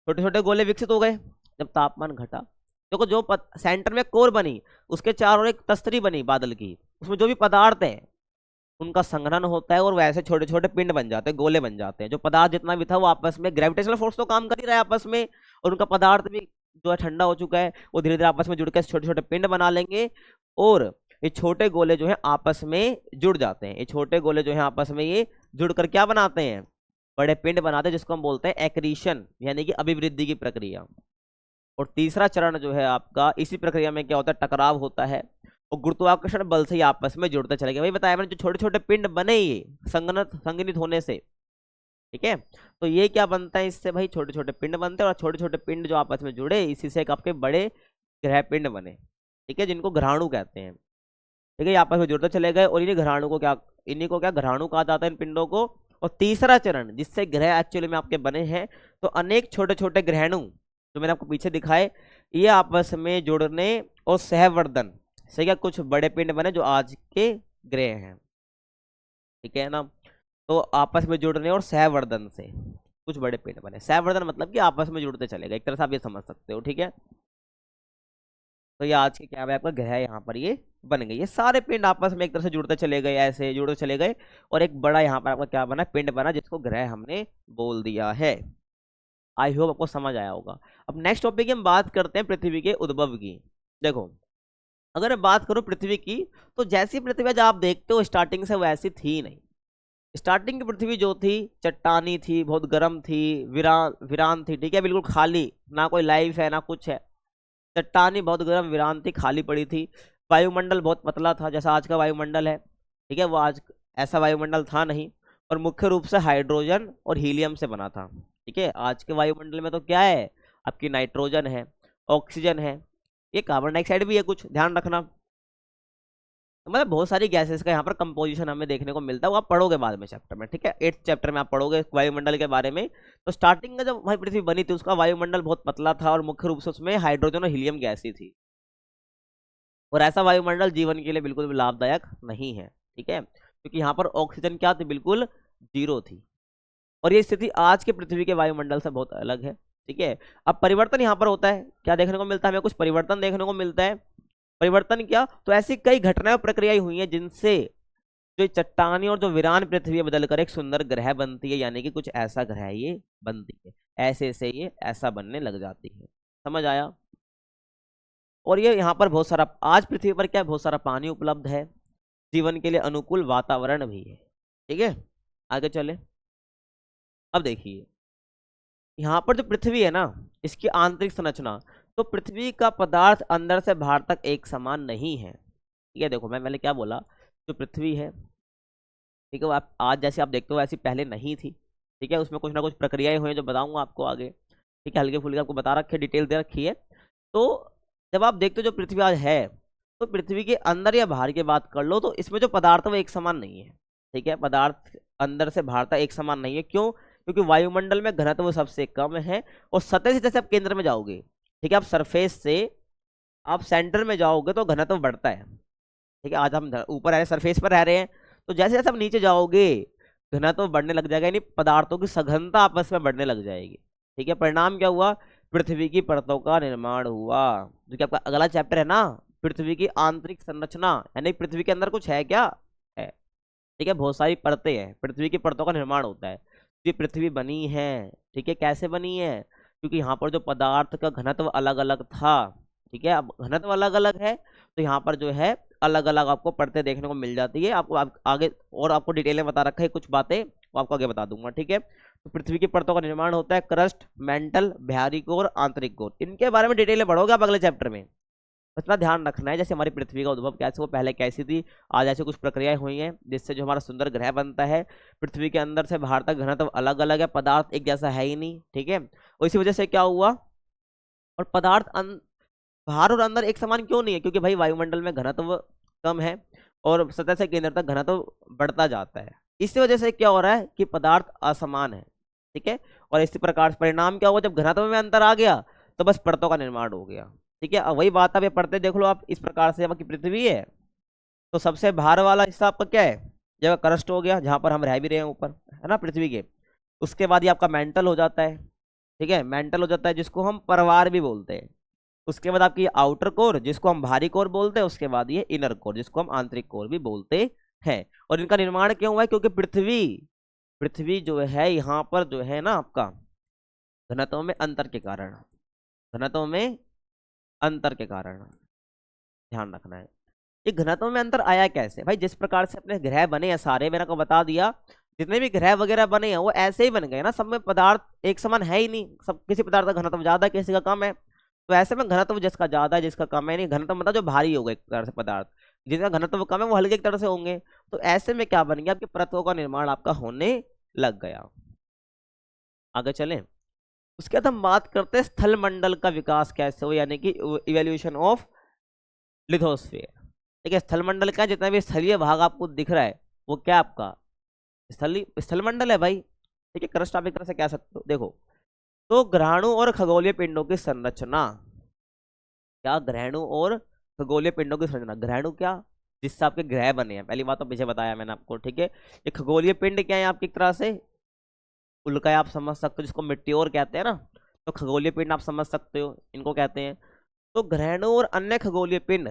छोटे छोटे गोले विकसित हो गए जब तापमान घटा। देखो जो सेंटर में कोर बनी, उसके चारों एक तस्तरी बनी बादल की, उसमें जो भी पदार्थ है उनका संघनन होता है और वैसे छोटे छोटे पिंड बन जाते हैं, गोले बन जाते हैं। जो पदार्थ जितना भी था वो आपस में, ग्रेविटेशनल फोर्स तो काम कर ही रहा है आपस में, और उनका पदार्थ भी जो है ठंडा हो चुका है, वो धीरे धीरे आपस में जुड़ के छोटे छोटे पिंड बना लेंगे। और ये छोटे गोले जो है आपस में जुड़ जाते हैं। ये छोटे गोले जो है आपस में ये जुड़कर क्या बनाते हैं, बड़े पिंड बनाते हैं, जिसको हम बोलते हैं एक्रीशन, यानी कि अभिवृद्धि की प्रक्रिया। और तीसरा चरण जो है आपका, इसी प्रक्रिया में क्या होता है, टकराव होता है और गुरुत्वाकर्षण बल से ही आपस में जुड़ते चले गए। वही बताया मैंने, जो छोटे छोटे पिंड बने ये संघनित होने से। ठीक है, तो ये क्या बनता है इससे भाई, छोटे छोटे पिंड बनते हैं और छोटे छोटे पिंड जो आपस में जुड़े, इसी से एक आपके बड़े ग्रह पिंड बने। ठीक है, जिनको ग्रहाणु कहते हैं। ठीक है, ये आपस में जुड़ते चले गए और इन्हीं को क्या ग्रहाणु कहा जाता है, इन पिंडों को। और तीसरा चरण जिससे ग्रह एक्चुअली में आपके बने हैं, तो अनेक छोटे छोटे ग्रहणु जो मैंने आपको पीछे दिखाए, ये आपस में जुड़ने और सहवर्धन से क्या कुछ बड़े पिंड बने जो आज के ग्रह हैं। ठीक है ना, तो आपस में जुड़ने और सहवर्धन से कुछ बड़े पिंड बने। सहवर्धन मतलब कि आपस में जुड़ते चले गए, एक तरह से आप ये समझ सकते हो। ठीक है, तो ये आज के क्या है आपका ग्रह यहाँ पर ये बन गए। ये सारे पिंड आपस में एक तरह से जुड़ते चले गए, ऐसे जुड़ते चले गए और एक बड़ा यहाँ पर आपका क्या बना, पिंड बना, जिसको ग्रह हमने बोल दिया है। आई होप आपको समझ आया होगा। अब नेक्स्ट टॉपिक हम बात करते हैं पृथ्वी के उद्भव की। देखो, अगर मैं बात करूं पृथ्वी की, तो जैसी पृथ्वी आज आप देखते हो स्टार्टिंग से वैसी थी नहीं। स्टार्टिंग की पृथ्वी जो थी चट्टानी थी, बहुत गर्म थी, वीरान वीरान थी। ठीक है, बिल्कुल खाली, ना कोई लाइफ है ना कुछ है। चट्टानी बहुत गर्म वीरान थी, खाली पड़ी थी। वायुमंडल बहुत पतला था, जैसा आज का वायुमंडल है। ठीक है, वो आज ऐसा वायुमंडल था नहीं, और मुख्य रूप से हाइड्रोजन और हीलियम से बना था। ठीक है, आज के वायुमंडल में तो क्या है, आपकी नाइट्रोजन है, ऑक्सीजन है, ये कार्बन डाइऑक्साइड भी है, कुछ ध्यान रखना। तो मतलब बहुत सारी गैसेस का यहाँ पर कंपोजिशन हमें देखने को मिलता है, वो आप पढ़ोगे बाद में चैप्टर में। ठीक है, 8th चैप्टर में आप पढ़ोगे वायुमंडल के बारे में। तो स्टार्टिंग में जब हमारी पृथ्वी बनी थी, उसका वायुमंडल बहुत पतला था और मुख्य रूप से उसमें हाइड्रोजन और हीलियम गैस ही थी। और ऐसा वायुमंडल जीवन के लिए बिल्कुल भी लाभदायक नहीं है। ठीक है, क्योंकि यहाँ पर ऑक्सीजन क्या थी, बिल्कुल जीरो थी। और ये स्थिति आज के पृथ्वी के वायुमंडल से बहुत अलग है। ठीक है, अब परिवर्तन यहाँ पर होता है, क्या देखने को मिलता है हमें, कुछ परिवर्तन देखने को मिलता है। परिवर्तन क्या, तो ऐसी कई घटनाएं और प्रक्रियाएं हुई हैं जिनसे जो चट्टानी और जो वीरान पृथ्वी बदलकर एक सुंदर ग्रह बनती है, यानी कि कुछ ऐसा ग्रह ये बनती है, ऐसे से ये ऐसा बनने लग जाती है। समझ आया। और ये यहाँ पर बहुत सारा, आज पृथ्वी पर क्या बहुत सारा पानी उपलब्ध है, जीवन के लिए अनुकूल वातावरण भी है। ठीक है, आगे चले। अब देखिए, यहाँ पर जो पृथ्वी है ना, इसकी आंतरिक संरचना, तो पृथ्वी का पदार्थ अंदर से बाहर तक एक समान नहीं है। ठीक है, देखो मैं पहले क्या बोला, जो पृथ्वी है, ठीक है, वो आप आज जैसे आप देखते हो वैसी पहले नहीं थी। ठीक है, उसमें कुछ ना कुछ प्रक्रियाएं हुई हैं जो बताऊंगा आपको आगे। ठीक है, हल्के फुल्के आपको बता रखे, डिटेल दे रखी है। तो जब आप देखते हो जो पृथ्वी आज है, तो पृथ्वी के अंदर या बाहर की बात कर लो, तो इसमें जो पदार्थ है वो एक समान नहीं है। ठीक है, पदार्थ अंदर से बाहर तक एक समान नहीं है। क्यों, क्योंकि वायुमंडल में घनत्व सबसे कम है, और सतह से जैसे आप केंद्र में जाओगे, ठीक है, आप सरफेस से आप सेंटर में जाओगे तो घनत्व बढ़ता है। ठीक है, आज हम ऊपर रह रहे, सरफेस पर रह रहे हैं, तो जैसे जैसे आप नीचे जाओगे घनत्व बढ़ने लग जाएगा, यानी पदार्थों की सघनता आपस में बढ़ने लग जाएगी। ठीक है, परिणाम क्या हुआ, पृथ्वी की परतों का निर्माण हुआ, जो कि आपका अगला चैप्टर है ना, पृथ्वी की आंतरिक संरचना, यानी पृथ्वी के अंदर कुछ है क्या, है। ठीक है, बहुत सारी परतें हैं, पृथ्वी की परतों का निर्माण होता है। ये पृथ्वी बनी है, ठीक है, कैसे बनी है, क्योंकि यहाँ पर जो पदार्थ का घनत्व अलग अलग था। ठीक है, अब घनत्व अलग अलग है, तो यहाँ पर जो है अलग अलग आपको परतें देखने को मिल जाती है। आपको आगे और आपको डिटेल में बता रखा है कुछ बातें, वो आपको आगे बता दूंगा। ठीक है, तो पृथ्वी की परतों का निर्माण होता है, क्रस्ट, मेंटल, बाहरी कोर, आंतरिक कोर। इनके बारे में डिटेल में पढ़ोगे आप अगले चैप्टर में। इतना ध्यान रखना है, जैसे हमारी पृथ्वी का उद्भव कैसे, वो पहले कैसी थी, आज ऐसे कुछ प्रक्रियाएं हुई हैं जिससे जो हमारा सुंदर ग्रह बनता है। पृथ्वी के अंदर से बाहर तक घनत्व अलग अलग है, पदार्थ एक जैसा है ही नहीं। ठीक है, और इसी वजह से क्या हुआ, और पदार्थ बाहर और अंदर एक समान क्यों नहीं है, क्योंकि भाई वायुमंडल में घनत्व कम है और सतह से केंद्र तक घनत्व बढ़ता जाता है। इसी वजह से क्या हो रहा है कि पदार्थ असमान है, ठीक है। और इसी प्रकार से परिणाम क्या हुआ, जब घनत्व में अंतर आ गया तो बस परतों का निर्माण हो गया, ठीक है। अब वही बात, अब ये परतें देख लो आप, इस प्रकार से आपकी पृथ्वी है तो सबसे बाहर वाला हिस्सा आपका क्या है, जगह क्रस्ट हो गया, जहां पर हम रह भी रहे हैं ऊपर, है ना, पृथ्वी के। उसके बाद ये आपका मेंटल हो जाता है, ठीक है, मेंटल हो जाता है जिसको हम परवार भी बोलते हैं। उसके बाद आपकी आउटर कोर जिसको हम बाहरी कोर बोलते हैं, उसके बाद ये इनर कोर जिसको हम आंतरिक कोर भी बोलते हैं। और इनका निर्माण क्यों हुआ है, क्योंकि पृथ्वी पृथ्वी जो है यहाँ पर जो है ना आपका घनत्व में अंतर के कारण, घनत्व में अंतर के कारण ध्यान रखना है। ये घनत्व में अंतर आया कैसे भाई, जिस प्रकार से अपने ग्रह बने हैं सारे, मैंने आपको बता दिया जितने भी ग्रह वगैरह बने हैं वो ऐसे ही बन गए ना, सब में पदार्थ एक समान है ही नहीं, सब किसी पदार्थ का घनत्व ज्यादा किसी का कम है। तो ऐसे में घनत्व जिसका ज्यादा है जिसका कम है, नहीं घनत्व मतलब जो भारी होगा एक तरह से पदार्थ, जिसका घनत्व कम है वो हल्के एक तरह से होंगे। तो ऐसे में क्या बन गया, आपके परतों का निर्माण आपका होने लग गया। आगे चलें, उसके बाद हम बात करते हैं स्थल मंडल का विकास कैसे हो, यानी कि इवोल्यूशन ऑफ लिथोस्फीयर। ठीक है, स्थल मंडल का जितना भी स्थलीय भाग आपको दिख रहा है वो क्या आपका स्थल मंडल है भाई, ठीक है। क्रस्ट आप एक तरह से कह सकते हो। देखो तो ग्रहाणु और खगोलीय पिंडों की संरचना, क्या ग्रहाणु और खगोलीय पिंडों की संरचना, ग्रहाणु क्या जिससे आपके ग्रह बने हैं, पहली बात तो पीछे बताया मैंने आपको, ठीक है। ये खगोलीय पिंड क्या है आपकी एक तरह से उल्का आप समझ सकते हो, जिसको मिट्योर कहते हैं ना, तो खगोलीय पिंड आप समझ सकते हो इनको कहते हैं। तो ग्रहाणु और अन्य खगोलीय पिंड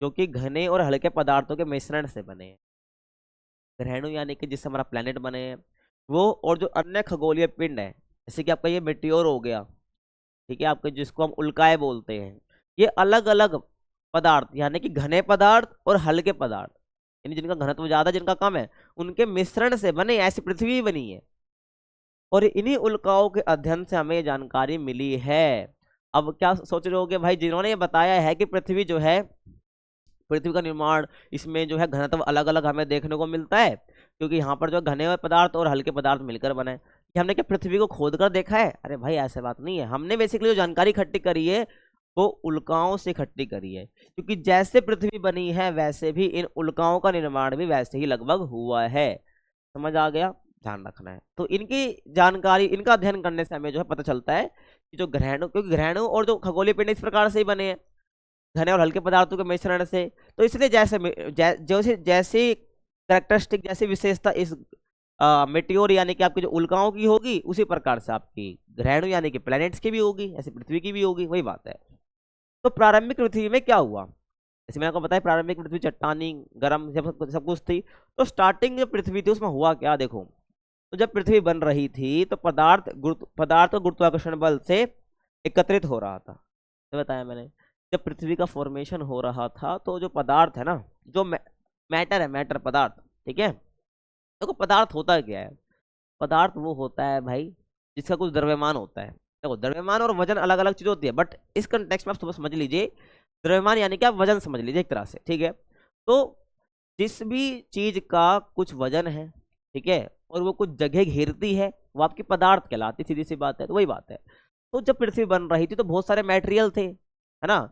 जो कि घने और हल्के पदार्थों के मिश्रण से बने हैं, ग्रहाणु यानी कि जिससे हमारा प्लेनेट बने हैं वो, और जो अन्य खगोलीय पिंड है जैसे कि आपका ये मिट्योर हो गया, ठीक है, आपके जिसको हम उल्काएं बोलते हैं, ये अलग अलग पदार्थ यानी कि घने पदार्थ और हल्के पदार्थ, यानी जिनका घनत्व ज्यादा जिनका कम है, उनके मिश्रण से बने ऐसी पृथ्वी बनी है। और इन्हीं उल्काओं के अध्ययन से हमें ये जानकारी मिली है। अब क्या सोच रहे होगे भाई, जिन्होंने ये बताया है कि पृथ्वी जो है, पृथ्वी का निर्माण इसमें जो है घनत्व अलग अलग हमें देखने को मिलता है, क्योंकि यहाँ पर जो घने पदार्थ और हल्के पदार्थ मिलकर बने, कि हमने क्या पृथ्वी को खोद कर देखा है, अरे भाई ऐसे बात नहीं है। हमने बेसिकली जो जानकारी इकट्ठी करी है वो उल्काओं से इकट्ठी करी है, क्योंकि जैसे पृथ्वी बनी है वैसे भी इन उल्काओं का निर्माण भी वैसे ही लगभग हुआ है। समझ आ गया, ध्यान रखना है। तो इनकी जानकारी, इनका अध्ययन करने से हमें जो है पता चलता है कि जो ग्रहाणु, क्योंकि ग्रहाणु और जो खगोलीय पिंड इस प्रकार से ही बने हैं, घने और हल्के पदार्थों के मिश्रण से, तो इसलिए जैसे जैसी कैरेक्टरिस्टिक, जैसी विशेषता इस मेटियोर यानी कि आपकी जो उल्काओं की होगी, उसी प्रकार से आपकी ग्रहाणु यानी कि प्लैनेट्स की भी होगी, ऐसे पृथ्वी की भी होगी, वही बात है। तो प्रारंभिक पृथ्वी में क्या हुआ, जैसे मैंने आपको बताया प्रारंभिक पृथ्वी चट्टानी गर्म सब कुछ थी। तो स्टार्टिंग जो पृथ्वी थी उसमें हुआ क्या, देखो तो जब पृथ्वी बन रही थी तो पदार्थ गुरुत्वाकर्षण बल से एकत्रित हो रहा था, तो बताया मैंने। जब पृथ्वी का फॉर्मेशन हो रहा था तो जो पदार्थ है ना, जो मैटर है, मैटर पदार्थ, ठीक है। देखो पदार्थ होता क्या है, पदार्थ वो होता है भाई जिसका कुछ द्रव्यमान होता है। देखो द्रव्यमान और वजन अलग अलग चीज होती है, बट इस कंटेक्स्ट में आप थोड़ा समझ लीजिए, द्रव्यमान यानी कि आप वजन समझ लीजिए एक तरह से, ठीक है। तो जिस भी चीज का कुछ वजन है, ठीक है, और वो कुछ जगह घेरती है, वो आपकी पदार्थ कहलाती, सीधी सी बात है। तो वही बात है। तो जब पृथ्वी बन रही थी तो बहुत सारे मटेरियल थे, है ना,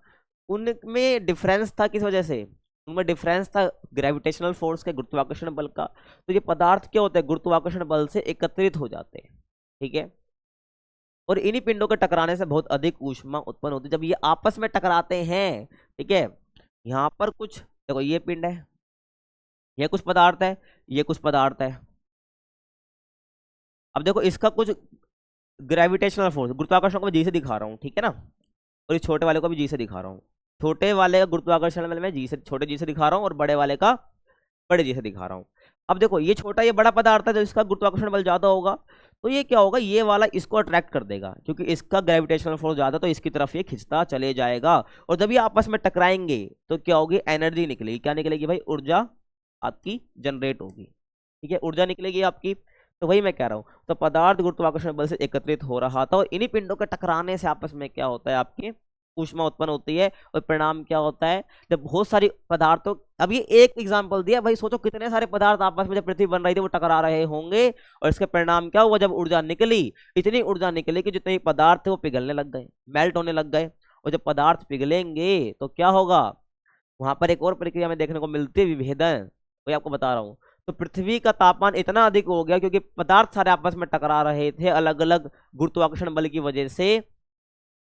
उनमें डिफरेंस था, किस वजह से, उनमें डिफरेंस था ग्रेविटेशनल फोर्स के, गुरुत्वाकर्षण बल का। तो ये पदार्थ क्या होते हैं, गुरुत्वाकर्षण बल से एकत्रित हो जाते हैं, ठीक है। और इन्हीं पिंडों के टकराने से बहुत अधिक ऊष्मा उत्पन्न होती है जब ये आपस में टकराते हैं, ठीक है। यहाँ पर कुछ देखो, ये पिंड है, ये कुछ पदार्थ है, ये कुछ पदार्थ है। अब देखो इसका कुछ ग्रेविटेशनल फोर्स, गुरुत्वाकर्षण को मैं जी से दिखा रहा हूँ, ठीक है ना, और इस छोटे वाले को भी जी से दिखा रहा हूँ। छोटे वाले का गुरुत्वाकर्षण बल मैं जी से, छोटे जी से दिखा रहा हूँ, और बड़े वाले का बड़े जी से दिखा रहा हूँ। अब देखो ये छोटा, ये बड़ा पदार्थ है, जो इसका गुरुत्वाकर्षण बल ज्यादा होगा, तो ये क्या होगा, ये वाला इसको अट्रैक्ट कर देगा, क्योंकि इसका ग्रेविटेशनल फोर्स ज्यादा, तो इसकी तरफ ये खिंचता चले जाएगा। और जब ये आपस में टकराएंगे तो क्या होगी, एनर्जी निकलेगी। क्या निकलेगी भाई, ऊर्जा आपकी जनरेट होगी, ठीक है, ऊर्जा निकलेगी आपकी। तो वही मैं कह रहा हूँ, तो पदार्थ गुरुत्वाकर्षण बल से एकत्रित हो रहा था, और इन्हीं पिंडों के टकराने से आपस में क्या होता है, आपकी ऊष्मा उत्पन्न होती है। और परिणाम क्या होता है, जब बहुत सारी पदार्थों, अब ये एक एग्जांपल दिया भाई, सोचो कितने सारे पदार्थ आपस में जब पृथ्वी बन रही थी वो टकरा रहे होंगे, और इसके परिणाम क्या हुआ, जब ऊर्जा निकली, इतनी ऊर्जा निकली कि जितने पदार्थ थे वो पिघलने लग गए, मेल्ट होने लग गए। और जब पदार्थ पिघलेंगे तो क्या होगा, वहां पर एक और प्रक्रिया में देखने को मिलती है, विभेदन, वही आपको बता रहा हूँ। तो पृथ्वी का तापमान इतना अधिक हो गया क्योंकि पदार्थ सारे आपस में टकरा रहे थे अलग अलग गुरुत्वाकर्षण बल की वजह से।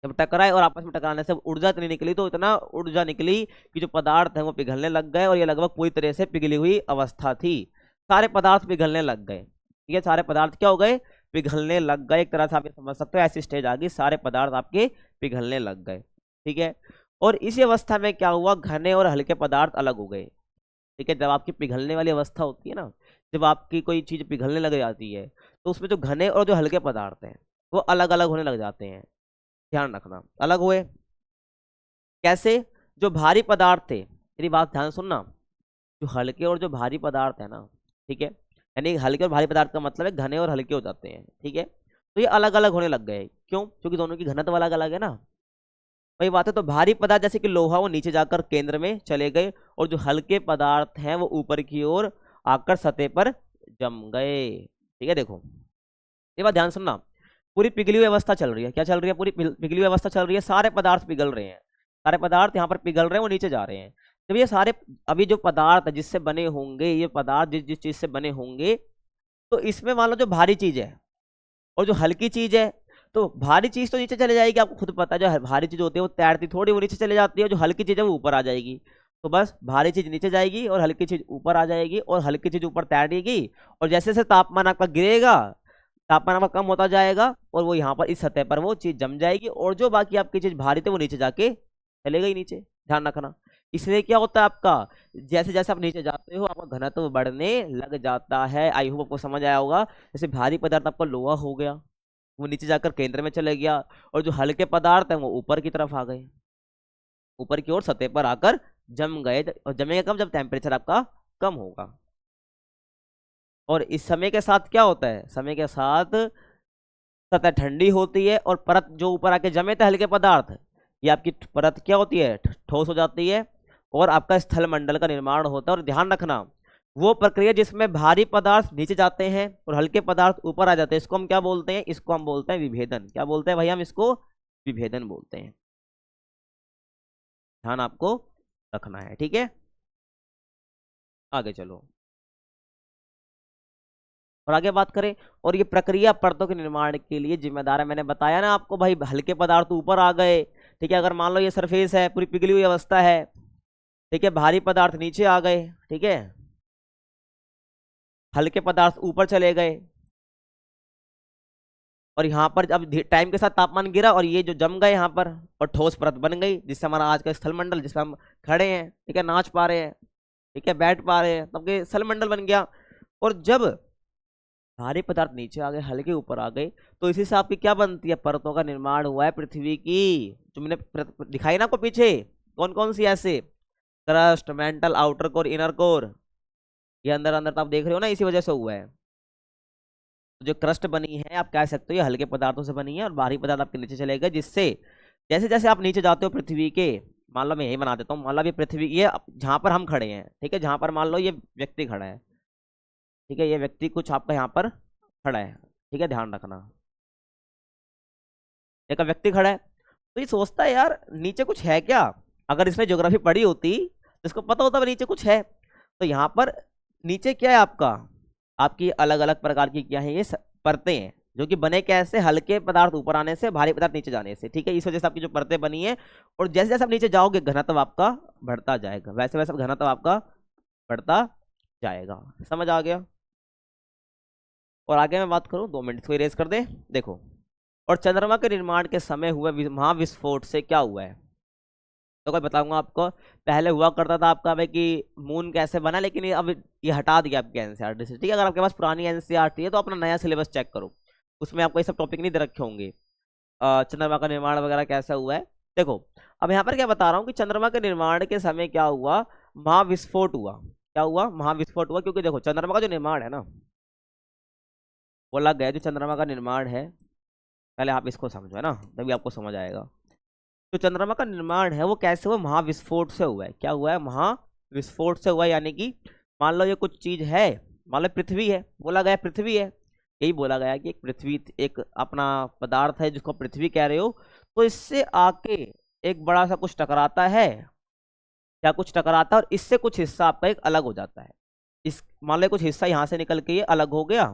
जब टकराए और आपस में टकराने से ऊर्जा इतनी निकली, तो इतना ऊर्जा निकली कि जो पदार्थ है वो पिघलने लग गए, और ये लगभग पूरी तरह से पिघली हुई अवस्था थी। सारे पदार्थ पिघलने लग गए। ठीक है, सारे पदार्थ क्या हो गए? पिघलने लग गए। एक तरह से आप ये समझ सकते हो, ऐसी स्टेज आ गई, सारे पदार्थ आपके पिघलने लग गए। ठीक है, और इसी अवस्था में क्या हुआ? घने और हल्के पदार्थ अलग हो गए। ठीक है, जब आपकी पिघलने वाली अवस्था होती है ना, जब आपकी कोई चीज़ पिघलने लग जाती है, तो उसमें जो घने और जो हल्के पदार्थ हैं वो अलग अलग होने लग जाते हैं। ध्यान रखना, अलग हुए कैसे? जो भारी पदार्थ थे, मेरी बात ध्यान सुनना, जो हल्के और जो भारी पदार्थ है ना, ठीक है, यानी हल्के और भारी पदार्थ का मतलब है घने और हल्के हो जाते हैं। ठीक है, तो ये अलग अलग होने लग गए। क्यों? क्योंकि दोनों की घनत्व अलग अलग है ना। वही बात है। तो भारी पदार्थ जैसे कि लोहा, वो नीचे जाकर केंद्र में चले गए, और जो हल्के पदार्थ हैं वो ऊपर की ओर आकर सतह पर जम गए। ठीक है, देखो ये बात ध्यान सुनना, पूरी पिघली हुई अवस्था चल रही है। क्या चल रही है? पूरी पिघली हुई अवस्था चल रही है, सारे पदार्थ पिघल रहे हैं, सारे पदार्थ यहाँ पर पिघल रहे हैं, वो नीचे जा रहे हैं। जब ये सारे अभी जो पदार्थ जिससे बने होंगे, ये पदार्थ जिस जिस चीज से बने होंगे, तो इसमें मान लो जो भारी चीज है और जो हल्की चीज है, तो भारी चीज तो नीचे चले जाएगी, आपको खुद पता है। जो भारी चीज होती है वो तैरती थोड़ी, वो नीचे चले जाती है, जो हल्की चीज है वो ऊपर आ जाएगी। तो बस भारी चीज नीचे जाएगी और हल्की चीज ऊपर आ जाएगी, और हल्की चीज ऊपर तैरेगी, और जैसे जैसे तापमान आपका गिरेगा, तापमान आपका कम होता जाएगा, और वो यहाँ पर इस सतह पर वो चीज जम जाएगी, और जो बाकी आपकी चीज भारी थे वो नीचे जाके चलेगा ही नीचे। ध्यान रखना। इसलिए क्या होता है आपका, जैसे जैसे आप नीचे जाते हो आपका घनत्व बढ़ने लग जाता है। आई होप आपको समझ आया होगा। जैसे भारी पदार्थ आपका लोहा हो गया, वो नीचे जाकर केंद्र में चले गया, और जो हल्के पदार्थ हैं वो ऊपर की तरफ आ गए, ऊपर की ओर सतह पर आकर जम गए। और जमेगा कब? जब टेम्परेचर आपका कम होगा। और इस समय के साथ क्या होता है? समय के साथ सतह ठंडी होती है, और परत जो ऊपर आके जमे थे हल्के पदार्थ, ये आपकी परत क्या होती है? ठोस हो जाती है, और आपका स्थल मंडल का निर्माण होता है। और ध्यान रखना, वो प्रक्रिया जिसमें भारी पदार्थ नीचे जाते हैं और हल्के पदार्थ ऊपर आ जाते हैं, इसको हम क्या बोलते हैं? इसको हम बोलते हैं विभेदन। क्या बोलते हैं भाई? हम इसको विभेदन बोलते हैं। ध्यान आपको रखना है। ठीक है, आगे चलो और आगे बात करें। और ये प्रक्रिया परतों के निर्माण के लिए जिम्मेदार है। मैंने बताया ना आपको भाई, हल्के पदार्थ ऊपर आ गए। ठीक है, अगर मान लो ये सरफेस है, पूरी पिघली हुई अवस्था है, ठीक है, भारी पदार्थ नीचे आ गए, ठीक है, हल्के पदार्थ ऊपर चले गए, और यहाँ पर अब टाइम के साथ तापमान गिरा, और ये जो जम गए यहाँ पर, और ठोस परत बन गई, जिससे हमारा आज का स्थल मंडल, जिसमें हम खड़े हैं, ठीक है, नाच पा रहे हैं, ठीक है, बैठ पा रहे हैं, तब के स्थल मंडल बन गया। और जब भारी पदार्थ नीचे आ गए, हल्के ऊपर आ गए, तो इसी से आपकी क्या बनती है? परतों का निर्माण हुआ है पृथ्वी की। जो मैंने दिखाई ना आपको पीछे, कौन कौन सी ऐसे? Crust, mental, outer core, inner core, ये अंदर अंदर तो आप देख रहे हो ना, इसी वजह से हुआ है। जो क्रस्ट बनी है, आप कह सकते हो ये हल्के पदार्थों से बनी है, और भारी पदार्थ आपके नीचे चले गए, जिससे जैसे जैसे आप नीचे जाते हो पृथ्वी के, मान लो मैं यही बना देता हूँ, मान लो ये पृथ्वी, ये जहाँ पर हम खड़े हैं, ठीक है, जहाँ पर मान लो ये व्यक्ति खड़ा है, ठीक है, ये व्यक्ति कुछ आपका यहाँ पर खड़ा है, ठीक है, ध्यान रखना, एक व्यक्ति खड़ा है, तो ये सोचता है यार नीचे कुछ है क्या। अगर इसने ज्योग्राफी पढ़ी होती तो इसको पता होता है नीचे कुछ है। तो यहाँ पर नीचे क्या है आपका, आपकी अलग अलग प्रकार की क्या है, ये परतें हैं, जो कि बने कैसे? हल्के पदार्थ ऊपर आने से, भारी पदार्थ नीचे जाने से। ठीक है, इस वजह से आपकी जो परतें बनी है, और जैसे जैसे आप नीचे जाओगे घनत्व आपका बढ़ता जाएगा, वैसे वैसे घनत्व आपका बढ़ता जाएगा। समझ आ गया? और आगे मैं बात करूं, 2 मिनट इसको इरेज कर दे। देखो, और चंद्रमा के निर्माण के समय हुए महाविस्फोट से क्या हुआ है? तो कोई बताऊंगा आपको। पहले हुआ करता था आपका भाई कि मून कैसे बना, लेकिन अब ये हटा दिया आपके एनसीईआरटी से। ठीक है, अगर आपके पास पुरानी एनसीईआरटी है तो अपना नया सिलेबस चेक करो, उसमें आपको ये सब टॉपिक नहीं दे रखे होंगे। चंद्रमा का निर्माण वगैरह कैसा हुआ है, देखो अब यहाँ पर क्या बता रहा हूँ कि चंद्रमा के निर्माण के समय क्या हुआ? महाविस्फोट हुआ। क्या हुआ? महाविस्फोट हुआ। क्योंकि देखो चंद्रमा का जो निर्माण है ना, बोला गया जो चंद्रमा का निर्माण है, पहले आप इसको समझो है ना, तभी आपको समझ आएगा। तो चंद्रमा का निर्माण है वो कैसे हुआ? महाविस्फोट से हुआ है। क्या हुआ है? महाविस्फोट से हुआ है। यानी कि मान लो ये कुछ चीज है, मान लो पृथ्वी है, बोला गया पृथ्वी है, यही बोला गया कि एक पृथ्वी, एक अपना पदार्थ है जिसको पृथ्वी कह रहे हो, तो इससे आके एक बड़ा सा कुछ टकराता है, क्या कुछ टकराता है, और इससे कुछ हिस्सा आपका एक अलग हो जाता है। इस मान लो कुछ हिस्सा यहाँ से निकल के ये अलग हो गया,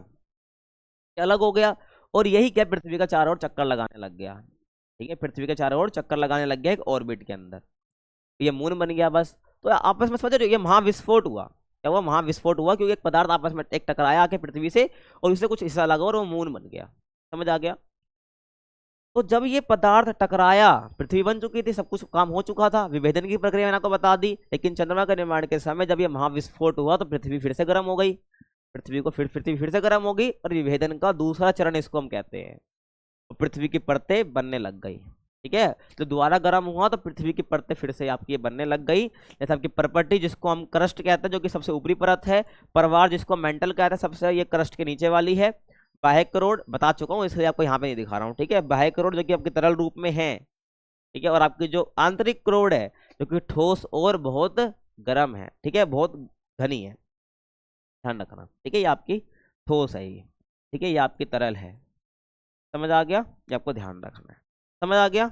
अलग हो गया, और यही क्या पृथ्वी का चारों ओर चक्कर लगाने लग गया। ठीक है, पृथ्वी के चारों ओर चक्कर लगाने लग गया एक ऑर्बिट के अंदर, ये मून बन गया बस। तो आपस में समझ रहे हो, ये महाविस्फोट हुआ। क्या हुआ? महाविस्फोट हुआ, क्योंकि एक पदार्थ आपस में एक टकराया आके पृथ्वी से, और उससे कुछ हिस्सा लगा और वो मून बन गया। समझ आ गया? तो जब ये पदार्थ टकराया, पृथ्वी बन चुकी थी, सब कुछ काम हो चुका था, विभेदन की प्रक्रिया मैंने आपको बता दी, लेकिन चंद्रमा के निर्माण के समय जब ये महाविस्फोट हुआ तो पृथ्वी फिर से गर्म हो गई, पृथ्वी फिर से गर्म हो गई, और विभेदन का दूसरा चरण इसको हम कहते हैं। तो पृथ्वी की परतें बनने लग गई। ठीक है, तो दोबारा गर्म हुआ तो पृथ्वी की परतें फिर से आपकी बनने लग गई। जैसे आपकी परपट्टी जिसको हम क्रस्ट कहते हैं, जो कि सबसे ऊपरी परत है, परवार जिसको मेंटल कहते हैं, सबसे ये क्रस्ट के नीचे वाली है, बाह्य करोड़ बता चुका हूँ, इसलिए आपको यहाँ पे नहीं दिखा रहा हूँ। ठीक है, बाह्य करोड़ जो कि आपके तरल रूप में है। ठीक है, और आपकी जो आंतरिक करोड़ है जो कि ठोस और बहुत गर्म है। ठीक है, बहुत घनी है, ध्यान रखना। ठीक है, ये आपकी ठोस है ये। ठीक है, ये आपकी तरल है। समझ आ गया? ये आपको ध्यान रखना है। समझ आ गया?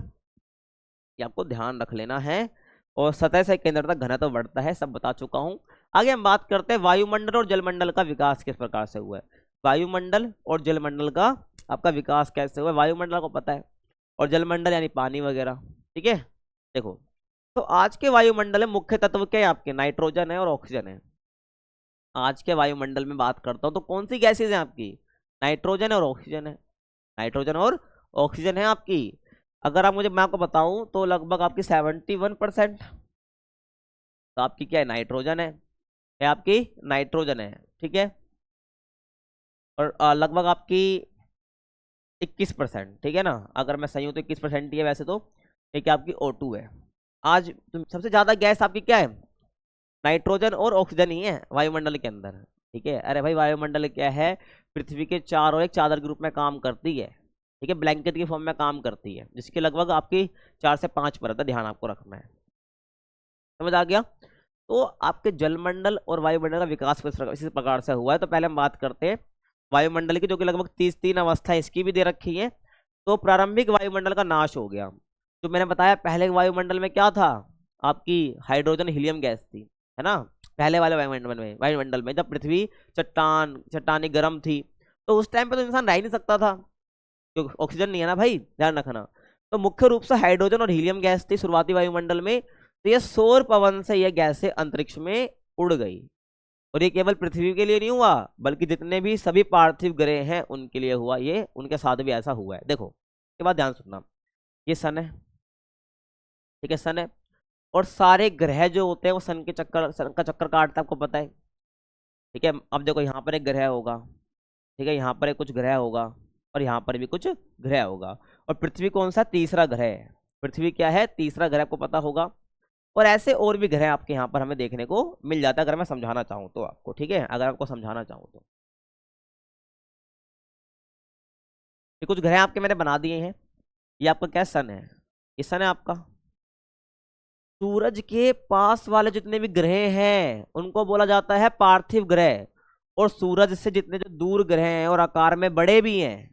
ये आपको ध्यान रख लेना है। और सतह से केंद्र तक घनत्व बढ़ता है, सब बता चुका हूँ। आगे हम बात करते हैं वायुमंडल और जलमंडल का विकास किस प्रकार से हुआ है। वायुमंडल और जलमंडल का आपका विकास कैसे हुआ है? वायुमंडल को पता है, और जलमंडल यानी पानी वगैरह। ठीक है, देखो, तो आज के वायुमंडल में मुख्य तत्व क्या है आपके? नाइट्रोजन है और ऑक्सीजन है। आज के वायुमंडल में बात करता हूँ तो कौन सी गैसेज हैं आपकी? नाइट्रोजन और ऑक्सीजन है। नाइट्रोजन और ऑक्सीजन है आपकी। अगर आप मैं आपको बताऊं तो लगभग आपकी 71% तो आपकी क्या है? नाइट्रोजन है आपकी नाइट्रोजन है। ठीक है, और लगभग आपकी 21%। ठीक है ना, अगर मैं सही हूं तो 21% ही है वैसे तो। ठीक है, आपकी O2 है। आज सबसे ज्यादा गैस आपकी क्या है? नाइट्रोजन और ऑक्सीजन ही है वायुमंडल के अंदर। ठीक है, अरे भाई वायुमंडल क्या है? पृथ्वी के चारों एक चादर के रूप में काम करती है। ठीक है, ब्लैंकेट की फॉर्म में काम करती है, जिसकी लगभग आपकी 4 से 5 परत है, ध्यान आपको रखना है। समझ आ गया? तो आपके जलमंडल और वायुमंडल का विकास इसी प्रकार से हुआ है। तो पहले हम बात करते हैं वायुमंडल की, जो कि लगभग 33 अवस्था इसकी भी दे रखी है। तो प्रारंभिक वायुमंडल का नाश हो गया। जो मैंने बताया पहले वायुमंडल में क्या था? आपकी हाइड्रोजन हीलियम गैस थी, है ना। पहले वाले वायुमंडल में जब पृथ्वी चट्टानी गर्म थी, तो उस टाइम पे तो इंसान रह ही नहीं सकता था, क्योंकि ऑक्सीजन नहीं है ना भाई, ध्यान रखना। तो मुख्य रूप से हाइड्रोजन और हीलियम गैस थी शुरुआती वायुमंडल में। तो ये सौर पवन से ये गैसें अंतरिक्ष में उड़ गई। और ये केवल पृथ्वी के लिए नहीं हुआ, बल्कि जितने भी सभी पार्थिव ग्रह हैं उनके लिए हुआ, ये उनके साथ भी ऐसा हुआ है। देखो के बाद ध्यान सुनना, ये सन है। ठीक है, सन है, और सारे ग्रह जो होते हैं वो सन का चक्कर काटता है, आपको पता है। ठीक है, अब देखो यहाँ पर एक ग्रह होगा, ठीक है, यहाँ पर एक कुछ ग्रह होगा, और यहाँ पर भी कुछ ग्रह होगा। और पृथ्वी कौन सा? तीसरा ग्रह है। पृथ्वी क्या है? तीसरा ग्रह, आपको पता होगा। और ऐसे और भी ग्रह आपके यहाँ पर हमें देखने को मिल जाता है, अगर मैं समझाना चाहूँ तो आपको। ठीक है, अगर आपको समझाना चाहूँ तो ये कुछ ग्रह आपके मैंने बना दिए हैं। ये आपका क्या? सन है। ये सन है आपका। सूरज के पास वाले जितने भी ग्रह हैं उनको बोला जाता है पार्थिव ग्रह। और सूरज से जितने जो दूर ग्रह हैं और आकार में बड़े भी हैं,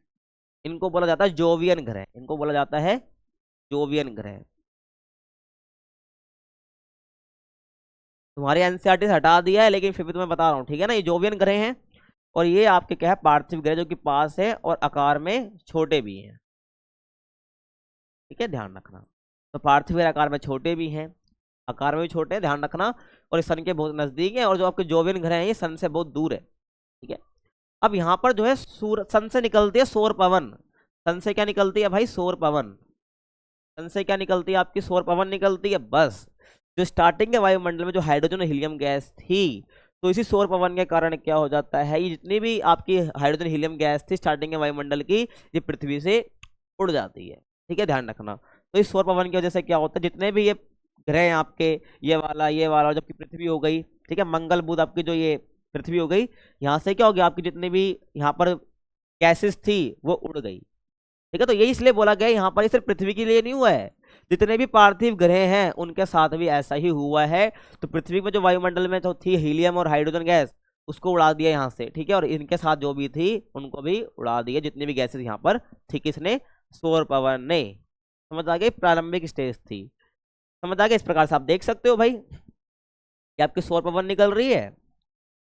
इनको बोला जाता है जोवियन ग्रह। इनको बोला जाता है जोवियन ग्रह। तुम्हारे एनसीईआरटी से हटा दिया है, लेकिन फिर भी तुम्हें बता रहा हूँ। ठीक है ना, ये जोवियन ग्रह हैं, और ये आपके क्या है? पार्थिव ग्रह, जो कि पास है और आकार में छोटे भी हैं। ठीक है, ध्यान रखना। तो पार्थिव ग्रह आकार में छोटे भी हैं, आकार में भी छोटे हैं, ध्यान रखना। और इस सन के बहुत नजदीक है, और जो आपके जोवियन ग्रह हैं ये सन से बहुत दूर है। ठीक है, अब यहाँ पर जो है सन से निकलती है सौर पवन। सन से क्या निकलती है भाई? सौर पवन। सन से क्या निकलती है आपकी? सौर पवन निकलती है। बस जो स्टार्टिंग के वायुमंडल में जो हाइड्रोजन और हीलियम गैस थी, तो इसी सौर पवन के कारण क्या हो जाता है, ये जितनी भी आपकी हाइड्रोजन हीलियम गैस थी स्टार्टिंग के वायुमंडल की, ये पृथ्वी से उड़ जाती है। ठीक है, ध्यान रखना। तो इस सौर पवन की वजह से क्या होता है, जितने भी ये ग्रह हैं आपके, ये वाला जबकि पृथ्वी हो गई, ठीक है, मंगल बुध आपकी जो ये पृथ्वी हो गई, यहाँ से क्या हो गया, आपकी जितनी भी यहाँ पर गैसेस थी वो उड़ गई। ठीक है, तो यही इसलिए बोला गया यहाँ पर सिर्फ पृथ्वी के लिए नहीं हुआ है, जितने भी पार्थिव ग्रह हैं उनके साथ भी ऐसा ही हुआ है। तो पृथ्वी में जो वायुमंडल में जो थी हीलियम और हाइड्रोजन गैस, उसको उड़ा दिया यहाँ से। ठीक है, और इनके साथ जो भी थी उनको भी उड़ा दिया, जितनी भी गैसेस यहाँ पर थी, किसने? सौर पवन ने। समझ आ गई? प्रारंभिक स्टेज थी। समझ आ गया? इस प्रकार से आप देख सकते हो भाई कि आपकी सौर पवन निकल रही है,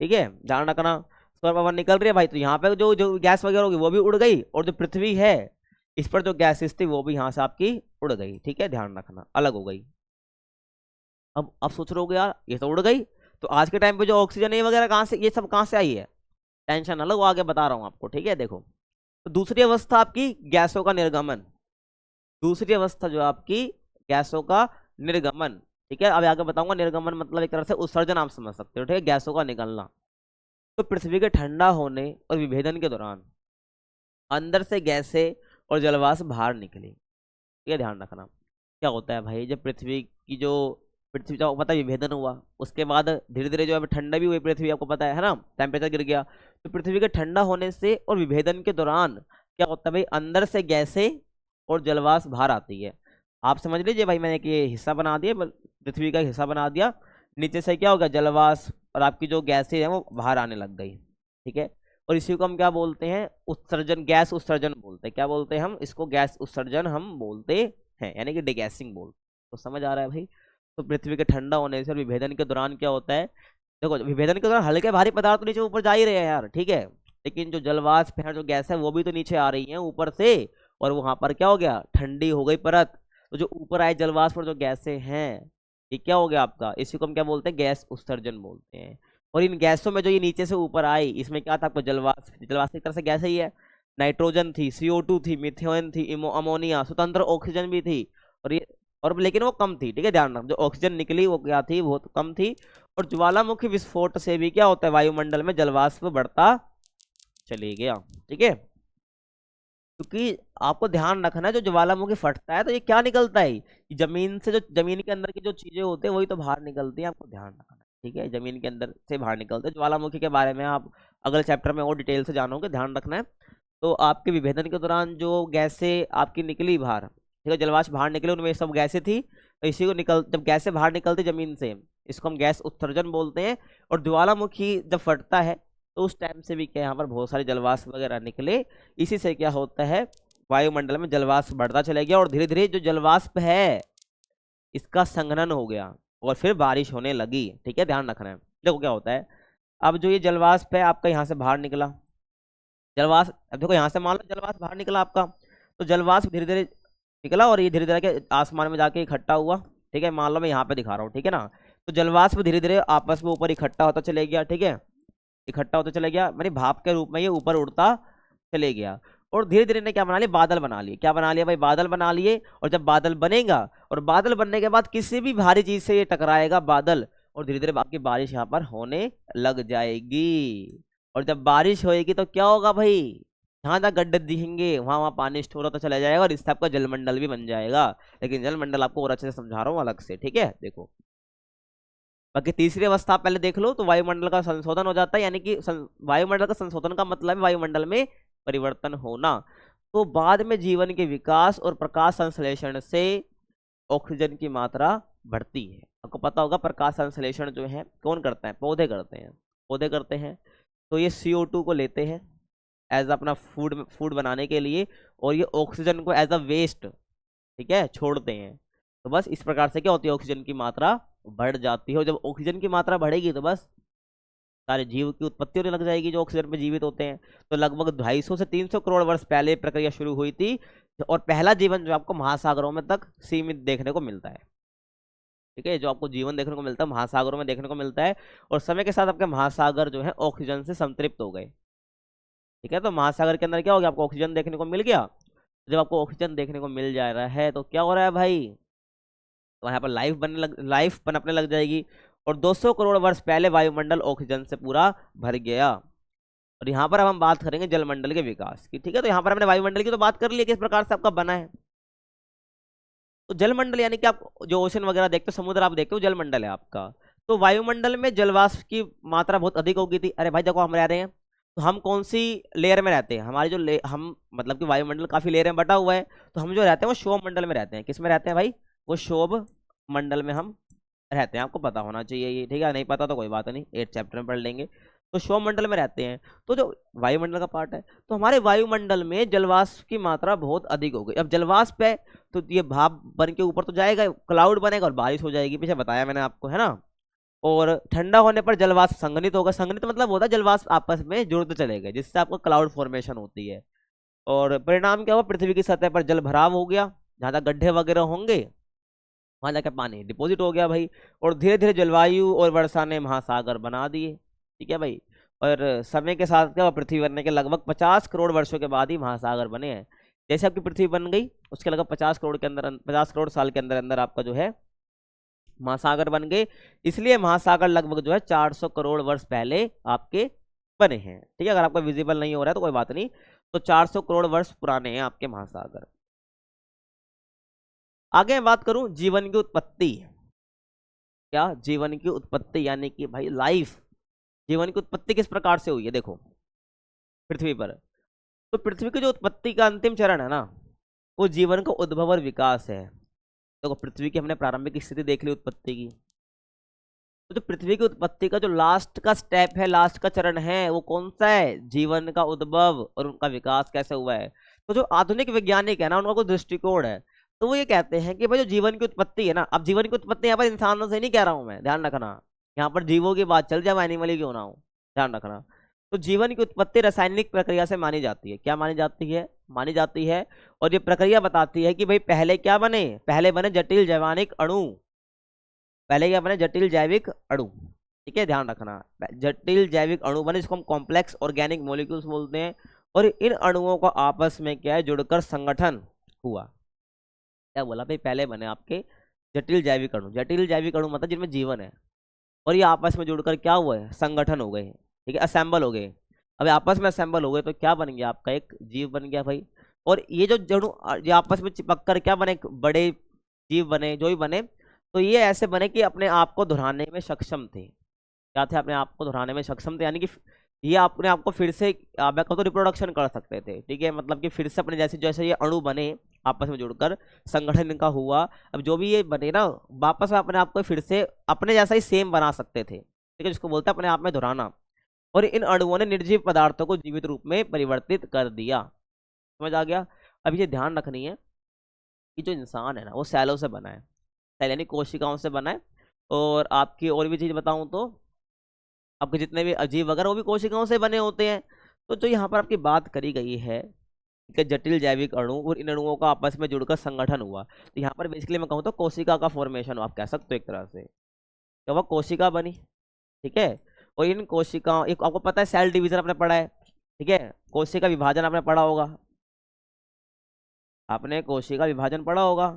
ठीक है, ध्यान रखना। सौर पवन निकल रही है भाई, तो यहाँ पे जो जो गैस वगैरह होगी वो भी उड़ गई, और जो पृथ्वी है इस पर जो गैसेस थी वो भी यहाँ से आपकी उड़ गई। ठीक है, ध्यान रखना, अलग हो गई। अब सोच रहे हो यार ये तो उड़ गई, तो आज के टाइम पे जो ऑक्सीजन ये वगैरह कहाँ से, ये सब कहाँ से आई है, टेंशन अलग, वो आगे बता रहा हूँ आपको। ठीक है, देखो, तो दूसरी अवस्था आपकी गैसों का निर्गमन, दूसरी अवस्था जो आपकी गैसों का निर्गमन। ठीक है, अब आगे बताऊंगा। निर्गमन मतलब एक तरह से उत्सर्जन आप समझ सकते हो। ठीक है, गैसों का निकलना। तो पृथ्वी के ठंडा होने और विभेदन के दौरान अंदर से गैसें और जलवाष्प बाहर निकली। ये ध्यान रखना। क्या होता है भाई, जब पृथ्वी का पता है विभेदन हुआ, उसके बाद धीरे धीरे जो है ठंडा भी हुई पृथ्वी, आपको पता है ना, टेम्परेचर गिर गया। तो पृथ्वी के ठंडा होने से और विभेदन के दौरान क्या होता है भाई, अंदर से गैसें और जलवाष्प बाहर आती है। आप समझ लीजिए भाई, मैंने एक ये हिस्सा बना दिया, पृथ्वी का हिस्सा बना दिया, नीचे से क्या होगा, जलवाष्प और आपकी जो गैसें हैं वो बाहर आने लग गई। ठीक है, और इसी को हम क्या बोलते हैं, उत्सर्जन, गैस उत्सर्जन बोलते हैं। क्या बोलते हैं हम इसको, गैस उत्सर्जन हम बोलते हैं, यानी कि डिगैसिंग बोलते। तो समझ आ रहा है भाई। तो पृथ्वी के ठंडा होने से और विभेदन के दौरान क्या होता है, देखो विभेदन के दौरान हल्के भारी पदार्थ तो नीचे ऊपर जा ही रहे हैं यार, ठीक है, लेकिन जो जलवाष्प है, जो गैस है, वो भी तो नीचे आ रही है ऊपर से, और वहां पर क्या हो गया, ठंडी हो गई परत। तो जो ऊपर आए जलवाष्प और जो गैसें हैं, ये क्या हो गया आपका, इसी को हम क्या बोलते हैं, गैस उत्सर्जन बोलते हैं। और इन गैसों में जो ये नीचे से ऊपर आई, इसमें क्या था आपको, जलवाष्प, जलवाष्प एक तरह से गैस ही है, नाइट्रोजन थी, CO2 थी, मिथेन थी, अमोनिया, स्वतंत्र ऑक्सीजन भी थी, और ये, और लेकिन वो कम थी। ठीक है, ध्यान रखना, जो ऑक्सीजन निकली वो क्या थी, बहुत कम थी। और ज्वालामुखी विस्फोट से भी क्या होता है, वायुमंडल में जलवाष्प बढ़ता चले गया। ठीक है, क्योंकि आपको ध्यान रखना है, जो ज्वालामुखी फटता है तो ये क्या निकलता है, जमीन से, जो जमीन के अंदर की जो चीजें होती है वही तो बाहर निकलती है, आपको ध्यान रखना है। ठीक है, जमीन के अंदर से बाहर निकलते हैं। ज्वालामुखी के बारे में आप अगले चैप्टर में और डिटेल से जानोगे, ध्यान रखना है। तो आपके विभेदन के दौरान जो गैसें आपकी निकली बाहर, ठीक है, जलवाष्प बाहर निकले, उनमें सब गैसें थी, तो इसी को जब गैसें बाहर निकलती जमीन से, इसको हम गैस उत्सर्जन बोलते हैं। और ज्वालामुखी जब फटता है तो उस टाइम से भी क्या, यहाँ पर बहुत सारे जलवाष्प वगैरह निकले, इसी से क्या होता है, वायुमंडल में जलवाष्प बढ़ता चला गया, और धीरे धीरे जो जलवाष्प है इसका संघनन हो गया, और फिर बारिश होने लगी। ठीक है, ध्यान रखना है। देखो क्या होता है, अब जो ये जलवाष्प है आपका यहाँ से बाहर निकला, जलवाष्प, अब देखो यहाँ से मान लो जलवाष्प बाहर निकला आपका, तो जलवाष्प धीरे धीरे निकला, और ये धीरे धीरे के आसमान में जाके इकट्ठा हुआ। ठीक है, मान लो मैं यहाँ पे दिखा रहा हूँ, ठीक है ना, तो जलवाष्प धीरे धीरे आपस में ऊपर इकट्ठा होता चले गया। ठीक है, इकट्ठा होता चले गया, मैंने भाप के रूप में ये ऊपर उड़ता चले गया, और धीरे धीरे ने क्या बना लिया, बादल बना लिए। क्या बना लिया भाई, बादल बना लिए। और जब बादल बनेगा, और बादल बनने के बाद किसी भी भारी चीज से ये टकराएगा बादल, और धीरे धीरे आपकी बारिश यहाँ पर होने लग जाएगी। और जब बारिश होएगी तो क्या होगा भाई, जहाँ जहाँ गड्ढे दिखेंगे वहां वहां पानी स्टोर होता चला जाएगा, और इससे आपका जलमंडल भी बन जाएगा। लेकिन जलमंडल आपको और अच्छे से समझा रहा हूँ अलग से। ठीक है, देखो, बाकी तीसरी अवस्था आप पहले देख लो, तो वायुमंडल का संशोधन हो जाता है, यानी कि वायुमंडल का संशोधन का मतलब है वायुमंडल में परिवर्तन होना। तो बाद में जीवन के विकास और प्रकाश संश्लेषण से ऑक्सीजन की मात्रा बढ़ती है। आपको पता होगा प्रकाश संश्लेषण जो है कौन करता है, पौधे करते हैं, पौधे करते हैं। तो ये CO2 को लेते हैं एज अपना फूड बनाने के लिए, और ये ऑक्सीजन को एज अ वेस्ट, ठीक है, छोड़ते हैं। तो बस इस प्रकार से क्या होती है, ऑक्सीजन की मात्रा बढ़ जाती है। और जब ऑक्सीजन की मात्रा बढ़ेगी तो बस सारे जीव की उत्पत्ति होने लग जाएगी जो ऑक्सीजन पे जीवित होते हैं। तो लगभग 250 से 300 करोड़ वर्ष पहले प्रक्रिया शुरू हुई थी, और पहला जीवन जो आपको महासागरों में तक सीमित देखने को मिलता है। ठीक है, जो आपको जीवन देखने को मिलता है महासागरों में देखने को मिलता है, और समय के साथ आपके महासागर जो है ऑक्सीजन से संतृप्त हो गए। ठीक है, तो महासागर के अंदर क्या हो गया, आपको ऑक्सीजन देखने को मिल गया। जब आपको ऑक्सीजन देखने को मिल जा रहा है तो क्या हो रहा है भाई, तो यहाँ पर लाइफ पनपने लग जाएगी। और 200 करोड़ वर्ष पहले वायुमंडल ऑक्सीजन से पूरा भर गया। और यहाँ पर अब हम बात करेंगे जलमंडल के विकास की। ठीक है, तो यहाँ पर हमने वायुमंडल की तो बात कर ली, किस प्रकार से आपका बना है। तो जलमंडल यानी कि आप जो ओशन वगैरह देखते हो, समुद्र आप देखते हो, जलमंडल है आपका। तो वायुमंडल में जलवाष्प की मात्रा बहुत अधिक हो गई थी। अरे भाई देखो, हम रह रहे हैं, तो हम कौन सी लेयर में रहते हैं, हमारी जो हम मतलब कि वायुमंडल काफी लेयर में बटा हुआ है। तो हम जो रहते हैं वो शोभ मंडल में रहते हैं। किस में रहते हैं भाई, वो शोभ मंडल में हम रहते हैं। आपको पता होना चाहिए ये, ठीक है, नहीं पता तो कोई बात नहीं, 8 चैप्टर में पढ़ लेंगे। तो शोभ मंडल में रहते हैं, तो जो वायुमंडल का पार्ट है, तो हमारे वायुमंडल में जलवाष्प की मात्रा बहुत अधिक हो गई। अब जलवाष्प है तो ये भाप बन के ऊपर तो जाएगा, क्लाउड बनेगा और बारिश हो जाएगी, पीछे बताया मैंने आपको, है ना। और ठंडा होने पर जलवाष्प संघनित होगा। संघनित मतलब होता है जलवाष्प आपस में जुड़ते चले गए, जिससे आपको क्लाउड फॉर्मेशन होती है। और परिणाम क्या हुआ, पृथ्वी की सतह पर जल भराव हो गया, जहाँ तक गड्ढे वगैरह होंगे वहां जाके पानी डिपॉजिट हो गया भाई। और धीरे धीरे जलवायु और वर्षा ने महासागर बना दिए। ठीक है भाई। और समय के साथ क्या हुआ, पृथ्वी बनने के लगभग 50 करोड़ वर्षों के बाद ही महासागर बने हैं। जैसे आपकी पृथ्वी बन गई उसके लगभग 50 करोड़ के अंदर, 50 करोड़ साल के अंदर अंदर आपका जो है महासागर बन गए। इसलिए महासागर लगभग जो है 400 करोड़ वर्ष पहले आपके बने हैं। ठीक है, अगर आपको विजिबल नहीं हो रहा है तो कोई बात नहीं। तो 400 करोड़ वर्ष पुराने हैं आपके महासागर। आगे मैं बात करूं जीवन की उत्पत्ति। क्या जीवन की उत्पत्ति, यानी कि भाई लाइफ, जीवन की उत्पत्ति किस प्रकार से हुई है। देखो पृथ्वी पर, तो पृथ्वी की जो उत्पत्ति का अंतिम चरण है ना, वो जीवन का उद्भव और विकास है। देखो पृथ्वी की हमने प्रारंभिक स्थिति देख ली उत्पत्ति की, तो जो पृथ्वी की उत्पत्ति का जो लास्ट का स्टेप है, लास्ट का चरण है, वो कौन सा है, जीवन का उद्भव और उनका विकास कैसे हुआ है। तो जो आधुनिक वैज्ञानिक है ना, उनका कुछ दृष्टिकोण है, तो वो ये कहते हैं कि भाई जो जीवन की उत्पत्ति है ना, अब जीवन की उत्पत्ति यहाँ पर इंसानों से नहीं कह रहा हूँ मैं, ध्यान रखना, यहाँ पर जीवों की बात चल जाए, एनिमल ही क्यों ना हो, ध्यान रखना। तो जीवन की उत्पत्ति रासायनिक प्रक्रिया से मानी जाती है। क्या मानी जाती है, मानी जाती है। और ये प्रक्रिया बताती है कि भाई पहले क्या बने, पहले बने जटिल जैविक अणु, पहले क्या बने, जटिल जैविक अणु। ठीक है, ध्यान रखना, जटिल जैविक अणु बने, जिसको हम कॉम्प्लेक्स ऑर्गेनिक मॉलिक्यूल्स बोलते हैं। और इन अणुओं का आपस में क्या है, जुड़कर संगठन हुआ। क्या बोला भाई, पहले बने आपके जटिल जैविक अणु, जटिल जैविक अणु मतलब जिनमें जीवन है, और ये आपस में जुड़कर क्या हुआ है, संगठन हो गए। ठीक है, असेंबल हो गए। अब आपस में असेंबल हो गए तो क्या बन गया, आपका एक जीव बन गया भाई। और ये जो जड़ू ये आपस में चिपक कर क्या बने, बड़े जीव बने, जो भी बने, तो ये ऐसे बने कि अपने आप को दोहराने में सक्षम थे। क्या थे, अपने आप को दोहराने में सक्षम थे, यानी कि ये अपने आप को फिर से आप तो रिप्रोडक्शन कर सकते थे। ठीक है, मतलब कि फिर से अपने जैसे जैसे ये अणु बने आपस में जुड़कर संगठन इनका हुआ, अब जो भी ये बने ना, वापस में अपने आप को फिर से अपने जैसा ही सेम बना सकते थे। ठीक है, जिसको बोलते हैं अपने आप में दोहराना। और इन अणुओं ने निर्जीव पदार्थों को जीवित रूप में परिवर्तित कर दिया। समझ आ गया। अब ये ध्यान रखनी है कि जो इंसान है ना, वो सेलों से बना है, सेल यानी कोशिकाओं से बना है। और आपकी और भी चीज बताऊं तो आपके जितने भी अजीब वगैरह वो भी कोशिकाओं से बने होते हैं। तो जो यहाँ पर आपकी बात करी गई है कि जटिल जैविक अणु और इन अणुओं का आपस में जुड़कर संगठन हुआ, तो यहाँ पर बेसिकली मैं कहूँ तो कोशिका का फॉर्मेशन हो, आप कह सकते हो एक तरह से। तो वह कोशिका बनी। ठीक है, और इन कोशिकाओं, एक आपको पता है सेल डिवीजन आपने पढ़ा है। ठीक है, कोशिका विभाजन आपने पढ़ा होगा, आपने कोशिका विभाजन पढ़ा होगा।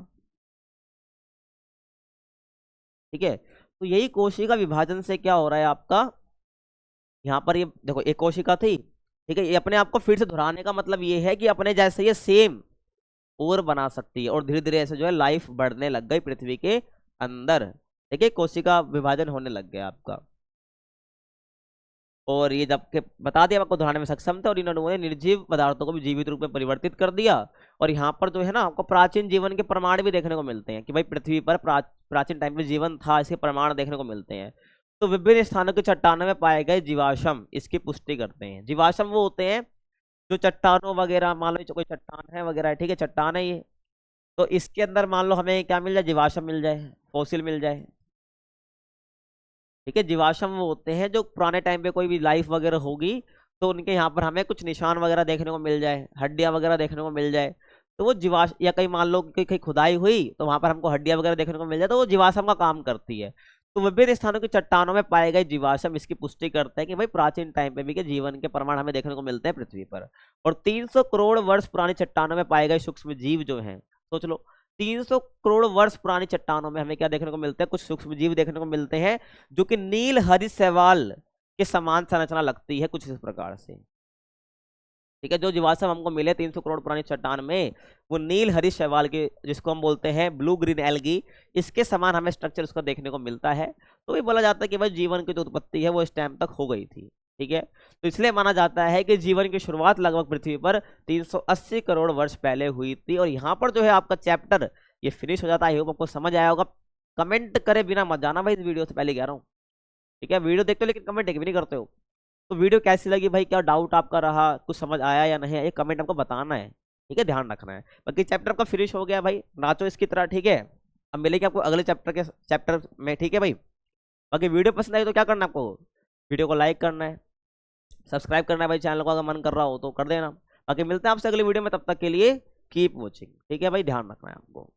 ठीक है, तो यही कोशिका विभाजन से क्या हो रहा है आपका, यहाँ पर ये देखो एक कोशिका थी। ठीक है, ये अपने आप को फिर से दोहराने का मतलब ये है कि अपने जैसे ये सेम और बना सकती है, और धीरे धीरे ऐसे जो है लाइफ बढ़ने लग गई पृथ्वी के अंदर। ठीक है, कोशिका विभाजन होने लग गया आपका। और ये जब के बता दिया आपको दोहराने में सक्षम थे, और इन अणुओं ने निर्जीव पदार्थों को भी जीवित रूप में परिवर्तित कर दिया। और यहाँ पर जो है ना, आपको प्राचीन जीवन के प्रमाण भी देखने को मिलते हैं कि भाई पृथ्वी पर प्राचीन टाइम में जीवन था, इसके प्रमाण देखने को मिलते हैं। तो विभिन्न स्थानों की चट्टानों में पाए गए जीवाश्म इसकी पुष्टि करते हैं। जीवाश्म वो होते हैं जो चट्टानों वगैरह, मान लो कोई चट्टान है वगैरह, ठीक है, चट्टान है ये, तो इसके अंदर मान लो हमें क्या मिल जाए, जीवाश्म मिल जाए, फॉसिल मिल जाए। ठीक है, जीवाश्म वो होते हैं जो पुराने टाइम पे कोई भी लाइफ वगैरह होगी तो उनके यहाँ पर हमें कुछ निशान वगैरह देखने को मिल जाए, हड्डियां वगैरह देखने को मिल जाए, तो वो जीवाश्म, या कहीं मान लो कि कहीं खुदाई हुई तो वहां पर हमको हड्डियां वगैरह देखने को मिल जाए, तो वो जीवाश्म का काम करती है। तो विभिन्न स्थानों की चट्टानों में पाए गए जीवाश्म इसकी पुष्टि करते हैं कि भाई प्राचीन टाइम पे भी के जीवन के प्रमाण हमें देखने को मिलते हैं पृथ्वी पर। और 300 करोड़ वर्ष पुरानी चट्टानों में पाए गए सूक्ष्म जीव जो हैं, सोच लो 300 करोड़ वर्ष पुरानी चट्टानों में हमें क्या देखने को मिलते हैं, कुछ सूक्ष्म जीव देखने को मिलते हैं जो कि नील हरित शैवाल के समान संरचना लगती है कुछ इस प्रकार से। ठीक है, जो जीवाश्म हमको मिले 300 करोड़ पुरानी चट्टान में, वो नील हरित शैवाल के, जिसको हम बोलते हैं ब्लू ग्रीन एल्गी, इसके समान हमें स्ट्रक्चर उसका देखने को मिलता है। तो ये बोला जाता है कि भाई जीवन की जो उत्पत्ति है वो इस टाइम तक हो गई थी। ठीक है, तो इसलिए माना जाता है कि जीवन की शुरुआत लगभग पृथ्वी पर 380 करोड़ वर्ष पहले हुई थी। और यहाँ पर जो है आपका चैप्टर ये फिनिश हो जाता है। आई होप आपको समझ आया होगा। कमेंट करे बिना मत जाना भाई, इस वीडियो से पहले कह रहा हूँ। ठीक है, वीडियो देखते हो लेकिन कमेंट एक भी नहीं करते हो। तो वीडियो कैसी लगी भाई, क्या डाउट आपका रहा, कुछ समझ आया या नहीं, ये कमेंट आपको बताना है। ठीक है, ध्यान रखना है। बाकी चैप्टर आपका फिनिश हो गया भाई, नाचो इसकी तरह। ठीक है, अब मिलेंगे आपको अगले चैप्टर में। ठीक है भाई। बाकी वीडियो पसंद आई तो क्या करना है आपको, वीडियो को लाइक करना है, सब्सक्राइब करना है भाई चैनल को, अगर मन कर रहा हो तो कर देना। बाकी मिलते हैं आपसे अगली वीडियो में, तब तक के लिए कीप वॉचिंग। ठीक है भाई, ध्यान रखना है आपको।